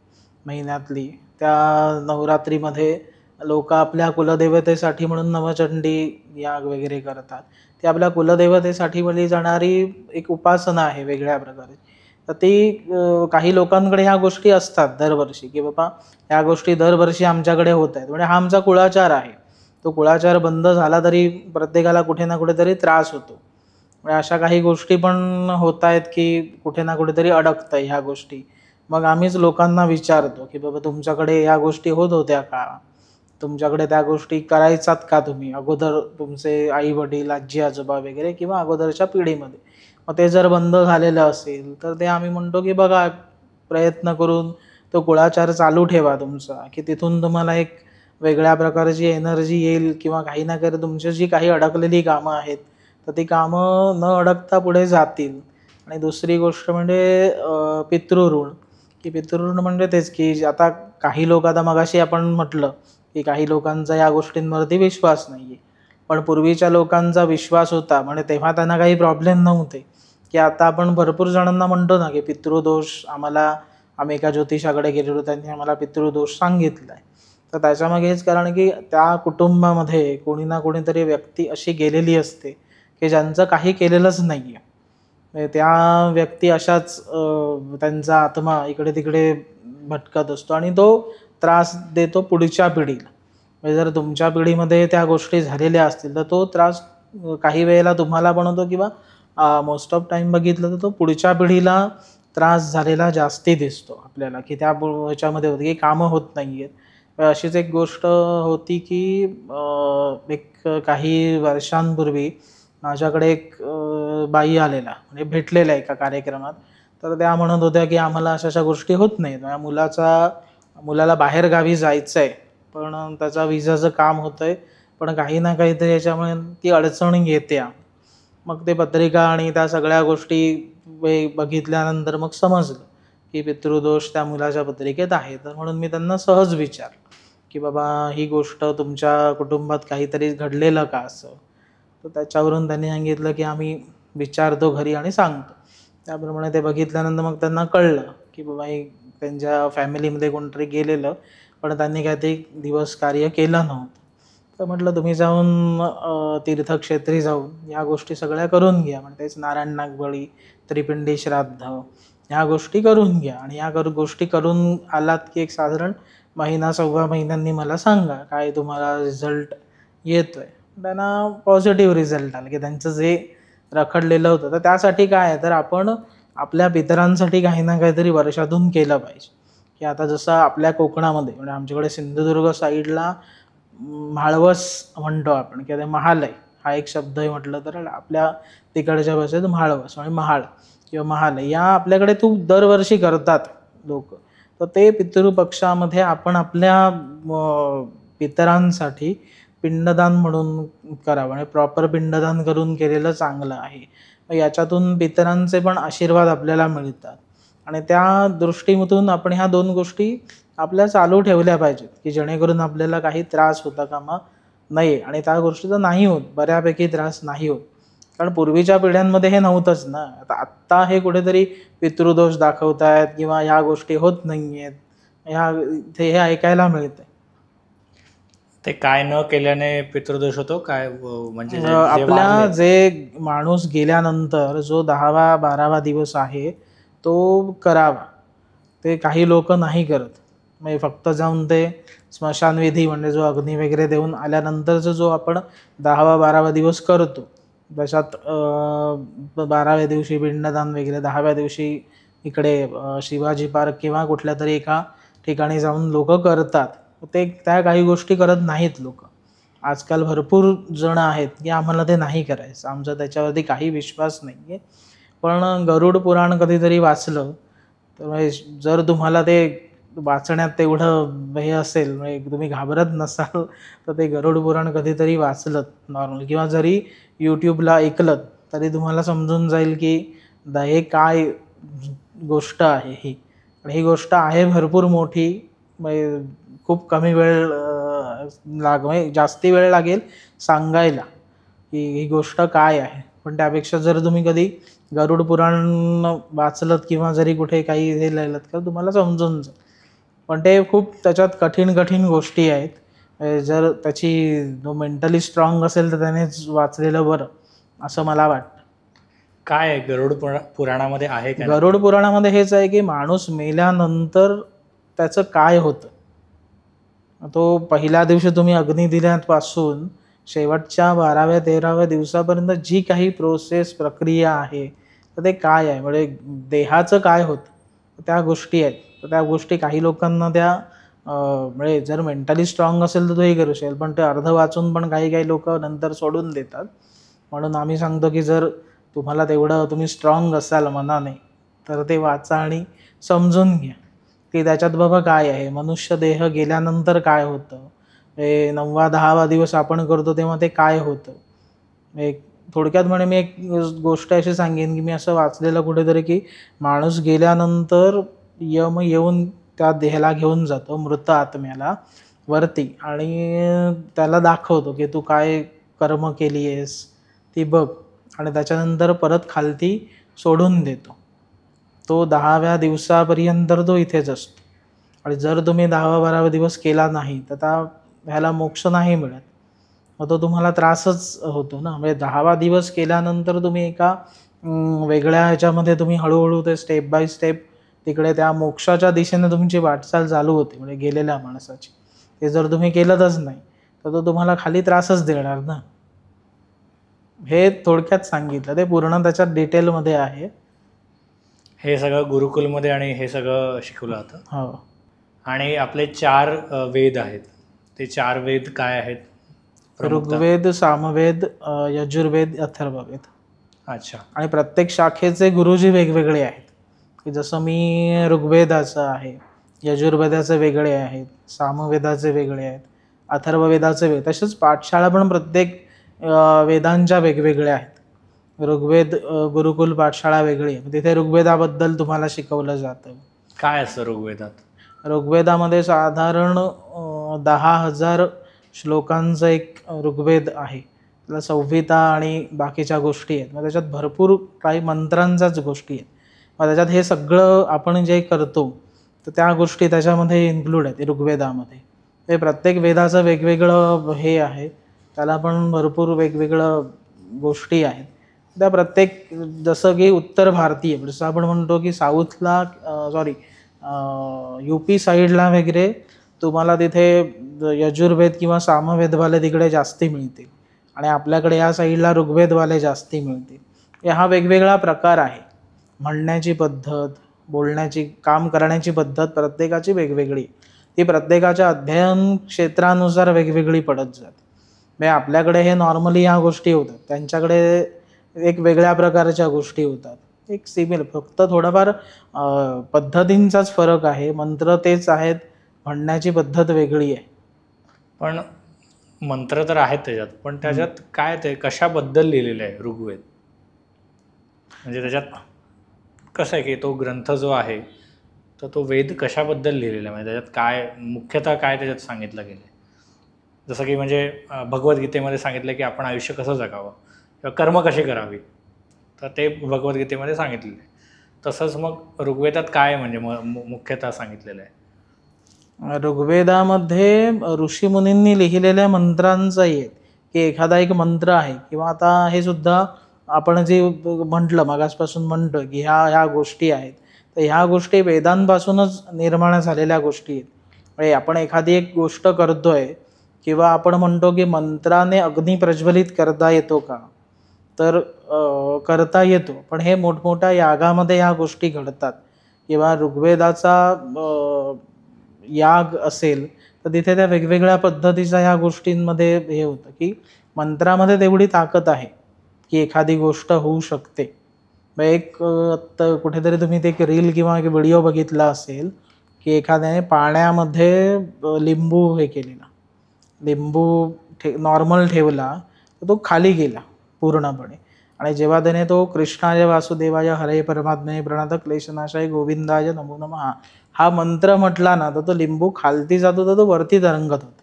महिन्यातली त्या नवरात्रीमध्ये लोक आपल्या कुलदेवतेसाठी म्हणून नवचंडी याग वगैरे करतात. ती आपल्या कुलदेवतेसाठी बोलली जाणारी एक उपासना आहे वेगळ्या प्रकारे. तर ती काही लोकांकडे ह्या गोष्टी असतात दरवर्षी की बाबा ह्या गोष्टी दरवर्षी आमच्याकडे होत आहेत, म्हणजे हा आमचा कुळाचार आहे. तो कुळाचार बंद झाला तरी प्रत्येकाला कुठे ना कुठेतरी त्रास होतो. म्हणजे अशा काही गोष्टी पण होत आहेत की कुठे ना कुठेतरी अडकतं ह्या गोष्टी. मग आम्हीच लोकांना विचारतो की बाबा तुमच्याकडे या गोष्टी होत होत्या का, तुमच्याकडे त्या गोष्टी करायचात का तुम्ही अगोदर, तुमचे आई वडील आजी आजोबा वगैरे किंवा अगोदरच्या पिढीमध्ये. मग ते जर बंद झालेलं असेल तर ते आम्ही म्हणतो की बघा प्रयत्न करून तो कुळाचार चालू ठेवा तुमचा, की तिथून तुम्हाला एक वेगळ्या प्रकारची एनर्जी येईल किंवा काही ना काही तुमची जी काही अडकलेली कामं आहेत तर ती कामं न अडकता पुढे जातील. आणि दुसरी गोष्ट म्हणजे पितृऋण, की पितृऋण म्हणजे तेच की आता काही लोक, आता मगाशी आपण म्हटलं की काही लोकांचा या गोष्टींवरती विश्वास नाही आहे, पण पूर्वीच्या लोकांचा विश्वास होता म्हणजे तेव्हा त्यांना काही प्रॉब्लेम नव्हते. की आता आपण भरपूर जणांना म्हणतो ना की पितृदोष आम्ही एका ज्योतिषाकडे गेलेलो, त्यांनी आम्हाला पितृदोष सांगितला आहे. तर त्याच्यामागे हेच कारण की त्या कुटुंबामध्ये कोणी ना कोणीतरी व्यक्ती अशी गेलेली असते की ज्यांचं काही केलेलंच नाही आहे. त्या व्यक्ती अशाच त्यांचा आत्मा इकडे तिकडे भटकत असतो आणि तो त्रास देतो पुढच्या पिढीला. म्हणजे जर तुमच्या पिढीमध्ये त्या गोष्टी झालेल्या असतील तर तो त्रास काही वेळेला तुम्हाला पण होतो किंवा मोस्ट ऑफ टाईम बघितलं तर तो पुढच्या पिढीला त्रास झालेला जास्ती दिसतो आपल्याला, की त्या ह्याच्यामध्ये होतं की कामं होत नाही आहेत. अशीच एक गोष्ट होती की एक काही वर्षांपूर्वी माझ्याकडे एक बाई आलेला म्हणजे भेटलेल्या एका कार्यक्रमात. तर त्या म्हणत होत्या की आम्हाला अशा गोष्टी होत नाहीत, मुलाला बाहेर गावी जायचं आहे पण त्याचा विजाचं काम होतं आहे, पण काही ना काहीतरी याच्यामुळे ती अडचण येते. मग ते पत्रिका आणि त्या सगळ्या गोष्टी बघितल्यानंतर मग समजलं की पितृदोष त्या मुलाच्या पत्रिकेत आहे. तर म्हणून मी त्यांना सहज विचारलं की बाबा ही गोष्ट तुमच्या कुटुंबात काहीतरी घडलेलं का असं. तर त्याच्यावरून त्यांनी सांगितलं की आम्ही विचारतो घरी आणि सांगतो. त्याप्रमाणे ते बघितल्यानंतर मग त्यांना कळलं की बाबा ही त्यांच्या फॅमिलीमध्ये कोणतरी गेलेलं, पण त्यांनी काय ते दिवस कार्य केलं नव्हतं. तर म्हटलं तुम्ही जाऊन तीर्थक्षेत्री जाऊन या गोष्टी सगळ्या करून घ्या. म्हणजे तेच नारायण नागबळी, त्रिपिंडी श्राद्ध ह्या गोष्टी करून घ्या आणि ह्या गोष्टी करून आलात की एक साधारण महिना सव्वा महिन्यांनी मला सांगा काय तुम्हाला रिझल्ट येतोय. त्यांना पॉझिटिव्ह रिझल्ट आला की त्यांचं जे रखडलेलं होतं. तर त्यासाठी काय आहे तर आपण आपल्या पितरांसाठी काही ना काहीतरी वर्षातून केलं पाहिजे. की आता जसं आपल्या कोकणामध्ये म्हणजे आमच्याकडे सिंधुदुर्ग साईडला म्हाळवस म्हणतो आपण किंवा महालय हा एक शब्द म्हटलं तर आपल्या तिकडच्या भाषेत म्हाळवस आणि महाळ किंवा महालय या आपल्याकडे खूप दरवर्षी करतात लोक. तर ते पितृपक्षामध्ये आपण आपल्या पितरांसाठी पिंडदान म्हणून करावं आणि प्रॉपर पिंडदान करून केलेलं चांगलं आहे. याच्यातून पितरांचे पण आशीर्वाद आपल्याला मिळतात आणि त्या दृष्टीमधून आपण ह्या दोन गोष्टी आपल्या चालू ठेवल्या पाहिजेत की जेणेकरून आपल्याला काही त्रास होता कामा नये. आणि त्या गोष्टीचा नाही होत, बऱ्यापैकी त्रास नाही होत. कारण पूर्वीच्या पिढ्यांमध्ये हे नव्हतंच ना. आत्ता हे कुठेतरी पितृदोष दाखवतायत किंवा ह्या गोष्टी होत नाही आहेत हे ऐकायला मिळतंय. ते काय न केल्याने पितृदोष होतो काय म्हणजे आपल्या जे माणूस गेल्यानंतर जो 10वा 12वा दिवस आहे तो करावा. ते काही लोक नाही करत. म्हणजे फक्त जाऊन ते स्मशानविधी म्हणजे जो अग्नी वगैरे देऊन आल्यानंतरचा जो आपण 10वा 12वा दिवस करतो त्याच्यात 12व्या दिवशी पिंडदान वगैरे, 10व्या दिवशी इकडे शिवाजी पार्क किंवा कुठल्या तरी एका ठिकाणी जाऊन लोक करतात. ते त्या काही गोष्टी करत नाहीत लोक. आजकाल भरपूर जण आहेत की आम्हाला ते नाही करायचं, आमचा त्याच्यावरती काही विश्वास नाही आहे. पण गरुड पुराण कधीतरी वाचलं तर जर तुम्हाला ते वाचण्यात तेवढं हे असेल म्हणजे तुम्ही घाबरत नसाल तर ते गरुड पुराण कधीतरी वाचलं नॉर्मल किंवा जरी यूट्यूबला ऐकलं तरी तुम्हाला समजून जाईल की हे काय गोष्ट आहे. ही गोष्ट आहे भरपूर मोठी. खूप कमी वेळ म्हणजे जास्ती वेळ लागेल सांगायला की ही गोष्ट काय आहे. पण त्यापेक्षा जर तुम्ही कधी गरुड पुराण वाचलत किंवा जरी कुठे काही हे लिहिलं तर तुम्हाला समजून जाईल. पण ते खूप त्याच्यात कठीण कठीण गोष्टी आहेत. जर त्याची जो मेंटली स्ट्रॉंग असेल तर त्यानेच वाचलेलं बरं असं मला वाटतं. काय आहे गरुड पुराणामध्ये आहे का? गरुड पुराणामध्ये हेच आहे की माणूस मेल्यानंतर त्याचं काय होतं. तो पहिल्या दिवशी तुम्ही अग्नी दिल्यापासून शेवटच्या 12व्या 13व्या दिवसापर्यंत जी काही प्रोसेस प्रक्रिया आहे तर ते काय आहे म्हणजे देहाचं काय होतं त्या गोष्टी आहेत. तर त्या गोष्टी काही लोकांना त्या म्हणजे जर मेंटली स्ट्रॉंग असेल तर तोही करू शकेल, पण ते अर्ध वाचून पण काही काही लोक नंतर सोडून देतात. म्हणून आम्ही सांगतो की जर तुम्हाला तेवढं तुम्ही स्ट्रॉंग असाल मनाने तर ते वाचा आणि समजून घ्या की त्याच्यात बाबा काय आहे. मनुष्य देह गेल्यानंतर काय होतं, 9वा 10वा दिवस आपण करतो तेव्हा ते काय होतं. थोडक्यात म्हणे मी एक गोष्ट अशी सांगेन की मी असं वाचलेलं कुठेतरी की माणूस गेल्यानंतर यम येऊन त्या देहाला घेऊन जातो मृत आत्म्याला वरती आणि त्याला दाखवतो की तू काय कर्म केली आहेस ती बघ आणि त्याच्यानंतर परत खालती सोडून देतो. तो 10व्या दिवसापर्यंत तो इथेच असतो आणि जर तुम्ही 10वा 12वा दिवस केला नाही तर ह्याला मोक्ष नाही मिळत. मग तो तुम्हाला त्रासच होतो ना. म्हणजे 10वा दिवस केल्यानंतर तुम्ही एका वेगळ्या ह्याच्यामध्ये तुम्ही हळूहळू ते स्टेप बाय स्टेप तिकडे त्या मोक्षाच्या दिशेने तुमची वाटचाल चालू होते म्हणजे गेलेल्या माणसाची. ते जर तुम्ही केलंच नाही तर तो तुम्हाला खाली त्रासच देणार ना. हे थोडक्यात सांगितलं. ते पूर्ण त्याच्यात डिटेलमध्ये आहे. हे सगळं गुरुकुलमध्ये आणि हे सगळं शिकवलं जातं. हो. आणि आपले 4 वेद आहेत, ते 4 वेद काय आहेत? ऋग्वेद, सामवेद, यजुर्वेद, अथर्ववेद. अच्छा. आणि प्रत्येक शाखेचे गुरुजी वेगवेगळे आहेत की जसं मी ऋग्वेदाचं आहे, यजुर्वेदाचे वेगळे आहेत, सामवेदाचे वेगळे आहेत, अथर्ववेदाचे वेगळे. तसेच पाठशाळा पण प्रत्येक वेदांच्या वेगवेगळ्या आहेत. ऋग्वेद गुरुकुल पाठशाळा वेगळी आहे. तिथे ऋग्वेदाबद्दल तुम्हाला शिकवलं जातं. काय असतं ऋग्वेदात? ऋग्वेदामध्ये साधारण 10,000 श्लोकांचं एक ऋग्वेद आहे. त्याला संहिता आणि बाकीच्या गोष्टी आहेत. मग त्याच्यात भरपूर काही मंत्रांच्याच गोष्टी आहेत. मग त्याच्यात हे सगळं आपण जे करतो तर त्या गोष्टी त्याच्यामध्ये इन्क्लूड आहेत ऋग्वेदामध्ये. ते प्रत्येक वेदाचं वेगवेगळं हे आहे, त्याला पण भरपूर वेगवेगळं गोष्टी आहेत. त्या प्रत्येक, जसं की उत्तर भारतीय, जसं आपण म्हणतो की साऊथला UP साईडला वगैरे तुम्हाला तिथे यजुर्वेद किंवा सामवेदवाले तिकडे जास्ती मिळतील आणि आपल्याकडे या साईडला ऋग्वेदवाले जास्ती मिळतील. हा वेगवेगळा प्रकार आहे. म्हणण्याची पद्धत, बोलण्याची, काम करण्याची पद्धत प्रत्येकाची वेगवेगळी. ती प्रत्येकाच्या अध्ययन क्षेत्रानुसार वेगवेगळी पडत जाते. म्हणजे आपल्याकडे हे नॉर्मली ह्या गोष्टी होतात, त्यांच्याकडे एक वेगळ्या प्रकारच्या गोष्टी होतात. एक सिमिलर, फक्त थोडाफार पद्धतींचाच फरक आहे. मंत्र तेच आहेत, म्हणण्याची पद्धत वेगळी आहे. पण मंत्र तर आहेत त्याच्यात, पण त्याच्यात काय, ते कशाबद्दल लिहिलेलं आहे ऋग्वेद? म्हणजे त्याच्यात कसं आहे की तो ग्रंथ जो आहे तर तो वेद कशाबद्दल लिहिलेला आहे? म्हणजे त्याच्यात काय मुख्यतः काय त्याच्यात सांगितलं गेलं आहे? जसं की म्हणजे भगवद्गीतेमध्ये सांगितलं की आपण आयुष्य कसं जगावं किंवा कर्म कशी करावी, तर ते भगवद्गीतेमध्ये सांगितलेलं आहे. तसंच मग ऋग्वेदात काय म्हणजे मुख्यतः सांगितलेलं आहे? ऋग्वेदामध्ये ऋषीमुनींनी लिहिलेल्या मंत्रांचं आहे की एखादा एक मंत्र आहे, किंवा आता हे सुद्धा आपण जे म्हटलं मागासपासून म्हणतो की ह्या गोष्टी आहेत, तर ह्या गोष्टी वेदांपासूनच निर्माण झालेल्या गोष्टी आहेत. म्हणजे आपण एखादी एक गोष्ट करतोय किंवा आपण म्हणतो की मंत्राने अग्नी प्रज्वलित करता येतो का, तर करता येतो. पण हे मोठमोठ्या यागामध्ये ह्या गोष्टी घडतात. किंवा ऋग्वेदाचा याग असेल तर तिथे त्या वेगवेगळ्या पद्धतीच्या ह्या गोष्टींमध्ये हे होतं की मंत्रामध्ये तेवढी ताकद आहे की एखादी गोष्ट होऊ शकते. एक आता कुठेतरी तुम्ही ते एक रील किंवा एक व्हिडिओ बघितला असेल की एखाद्याने पाण्यामध्ये लिंबू हे केलेला, लिंबू नॉर्मल ठेवला तर तो खाली गेला पूर्णपणे. आणि जेव्हा त्याने तो कृष्णाय वासुदेवाय हरे परमात्मने प्रणत क्लेशनाशाय गोविंदाय नमो नमः हा मंत्र म्हटला ना, तर तो लिंबू खालती जातो तर तो वरती तरंगत होतो.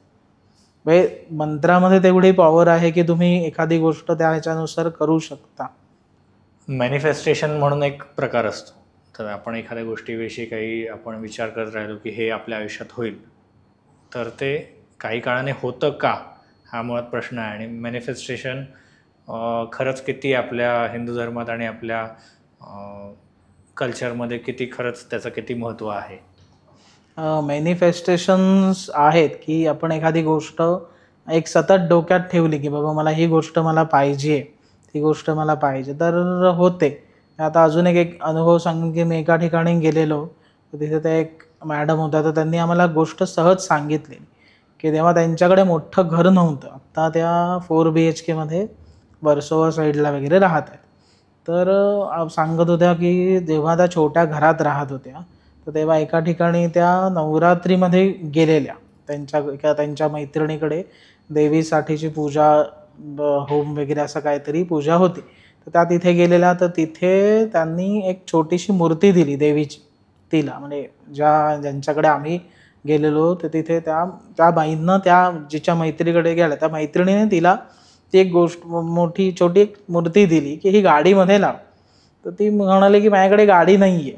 म्हणजे मंत्रामध्ये तेवढी पॉवर आहे की तुम्ही एखादी गोष्ट त्या ह्याच्यानुसार करू शकता. मॅनिफेस्टेशन म्हणून एक प्रकार असतो. तर आपण एखाद्या गोष्टीविषयी काही आपण विचार करत राहिलो की हे आपल्या आयुष्यात होईल, तर ते काही काळाने होतं का, हा मुळात प्रश्न आहे. आणि मॅनिफेस्टेशन खरंच किती आपल्या हिंदू धर्मात आणि आपल्या कल्चरमध्ये किती खरंच त्याचं किती महत्त्व आहे? मॅनिफेस्टेशन्स आहेत की आपण एखादी गोष्ट एक सतत डोक्यात ठेवली की बाबा मला ही गोष्ट मला पाहिजे, ती गोष्ट मला पाहिजे, तर होते. आता अजून एक अनुभव सांगेन की मी एका ठिकाणी गेलेलो, तर तिथे त्या एक मॅडम होत्या, तर त्यांनी आम्हाला गोष्ट सहज सांगितली की तेव्हा त्यांच्याकडे मोठं घर नव्हतं. आत्ता त्या 4 BHK मध्ये वर्सोवा साईडला वगैरे राहत आहेत. तर सांगत होत्या की जेव्हा त्या छोट्या घरात राहत होत्या, तर तेव्हा एका ठिकाणी त्या नवरात्रीमध्ये गेलेल्या त्यांच्या मैत्रिणीकडे देवीसाठीची पूजा, होम वगैरे असं काहीतरी पूजा होती. तर त्या तिथे गेलेल्या, तर तिथे त्यांनी एक छोटीशी मूर्ती दिली देवीची तिला. म्हणजे ज्यांच्याकडे आम्ही गेलेलो तर तिथे त्या बाईंना, त्या जिच्या मैत्रिणीकडे गेल्या त्या मैत्रिणीने तिला ती एक गोष्ट मोठी छोटी एक मूर्ती दिली की ही गाडीमध्ये लाव. तर ती म्हणाली की माझ्याकडे गाडी नाही आहे.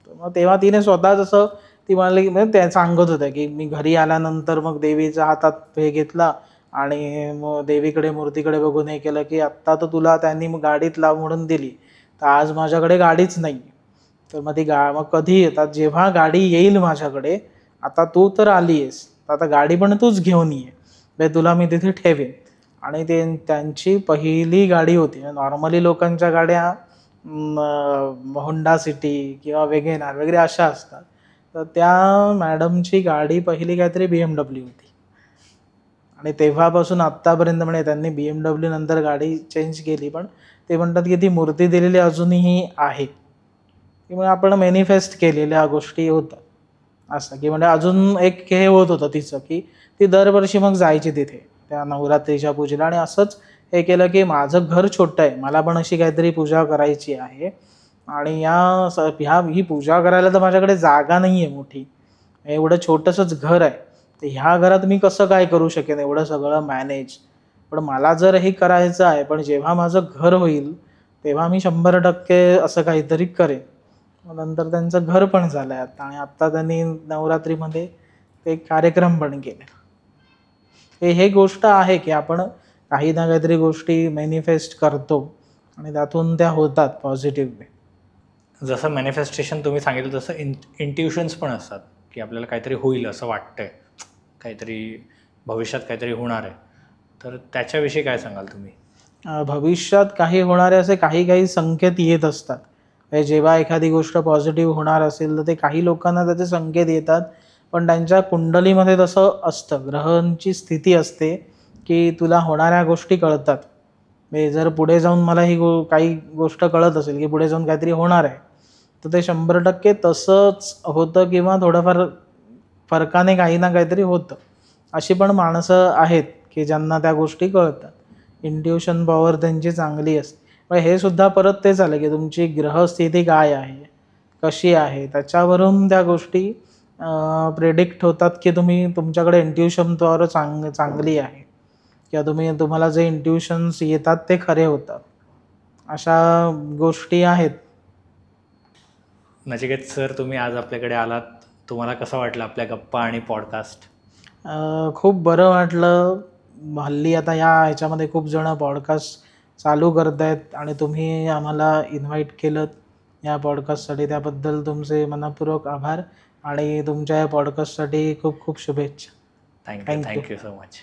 तर मग तेव्हा तिने स्वतःच असं ती म्हणाली की म्हणजे त्या सांगत होत्या की मी घरी आल्यानंतर मग देवीच्या हातात हे घेतला आणि मग देवीकडे मूर्तीकडे बघून हे केलं की आत्ता तर तुला त्यांनी मग गाडीत लाव म्हणून दिली, तर आज माझ्याकडे गाडीच नाही. तर मग मग कधी येतात, जेव्हा गाडी येईल माझ्याकडे, आता तू तर आली आहेस, आता गाडी पण तूच घेऊन ये, तुला मी तिथे ठेवेन. आणि त्यांची पहिली गाडी होती. नॉर्मली लोकांच्या गाड्या होंडा सिटी किंवा वेगेनार वगैरे अशा असतात, तर त्या मॅडमची गाडी पहिली काहीतरी BMW होती. आणि तेव्हापासून आत्तापर्यंत म्हणजे त्यांनी BMW नंतर गाडी चेंज केली, पण ते म्हणतात की ती मूर्ती दिलेली अजूनही आहे. की आपण मॅनिफेस्ट केलेल्या गोष्टी होतात असं. की म्हणजे अजून एक हे होत होतं तिचं की ती दरवर्षी मग जायची तिथे त्या नवरात्रीच्या पूजेला. आणि असंच हे केलं की माझं घर छोटं आहे, मला पण अशी काहीतरी पूजा करायची आहे आणि ही पूजा करायला तर माझ्याकडे जागा नाही आहे मोठी, एवढं छोटंसंच घर आहे, तर ह्या घरात मी कसं काय करू शकेन एवढं सगळं मॅनेज. पण मला जर हे करायचं आहे, पण जेव्हा माझं घर होईल तेव्हा मी 100% असं काहीतरी करेन. मग नंतर त्यांचं घर पण झालं आहे आता, आणि आत्ता त्यांनी नवरात्रीमध्ये ते कार्यक्रम पण केले. हे गोष्ट आहे की आपण काही ना काहीतरी गोष्टी मॅनिफेस्ट करतो आणि त्यातून त्या होतात पॉझिटिव्ह. जसं मॅनिफेस्टेशन तुम्ही सांगितलं तसं इंट्युशन्स पण असतात की आपल्याला काहीतरी होईल असं वाटतंय, काहीतरी भविष्यात काहीतरी होणार आहे, तर त्याच्याविषयी काय सांगाल तुम्ही? भविष्यात काही होणारे असे काही काही संकेत येत असतात. म्हणजे जेव्हा एखादी गोष्ट पॉझिटिव्ह होणार असेल तर ते काही लोकांना त्याचे संकेत येतात, पण त्यांच्या कुंडलीमध्ये तसं असतं, ग्रहांची स्थिती असते की तुला होणाऱ्या गोष्टी कळतात. म्हणजे जर पुढे जाऊन मला काही गोष्ट कळत असेल की पुढे जाऊन काहीतरी होणार आहे, तर ते 100% तसंच होतं किंवा थोडंफार फरकाने काही ना काहीतरी होतं. अशी पण माणसं आहेत की ज्यांना त्या गोष्टी कळतात. इंट्युशन पॉवर त्यांची चांगली असते. पण हे सुद्धा परत ते झालं की तुमची ग्रहस्थिती काय आहे, कशी आहे, त्याच्यावरून त्या गोष्टी प्रेडिक्ट होतात की तुमच्याकडे इंट्युशन पॉवर चांगली आहे किंवा तुम्हाला जे इंट्युशन्स येतात ते खरे होतात. अशा गोष्टी आहेत. नचिकेत सर, तुम्ही आज आपल्याकडे आलात, तुम्हाला कसं वाटलं आपल्या गप्पा आणि पॉडकास्ट? खूप बरं वाटलं. हल्ली आता ह्याच्यामध्ये खूप जण पॉडकास्ट चालू करत आहेत आणि तुम्ही आम्हाला इन्व्हाइट केलं या पॉडकास्टसाठी, त्याबद्दल तुमचे मनःपूर्वक आभार आणि तुमच्या या पॉडकास्टसाठी खूप खूप शुभेच्छा. Thank you so much.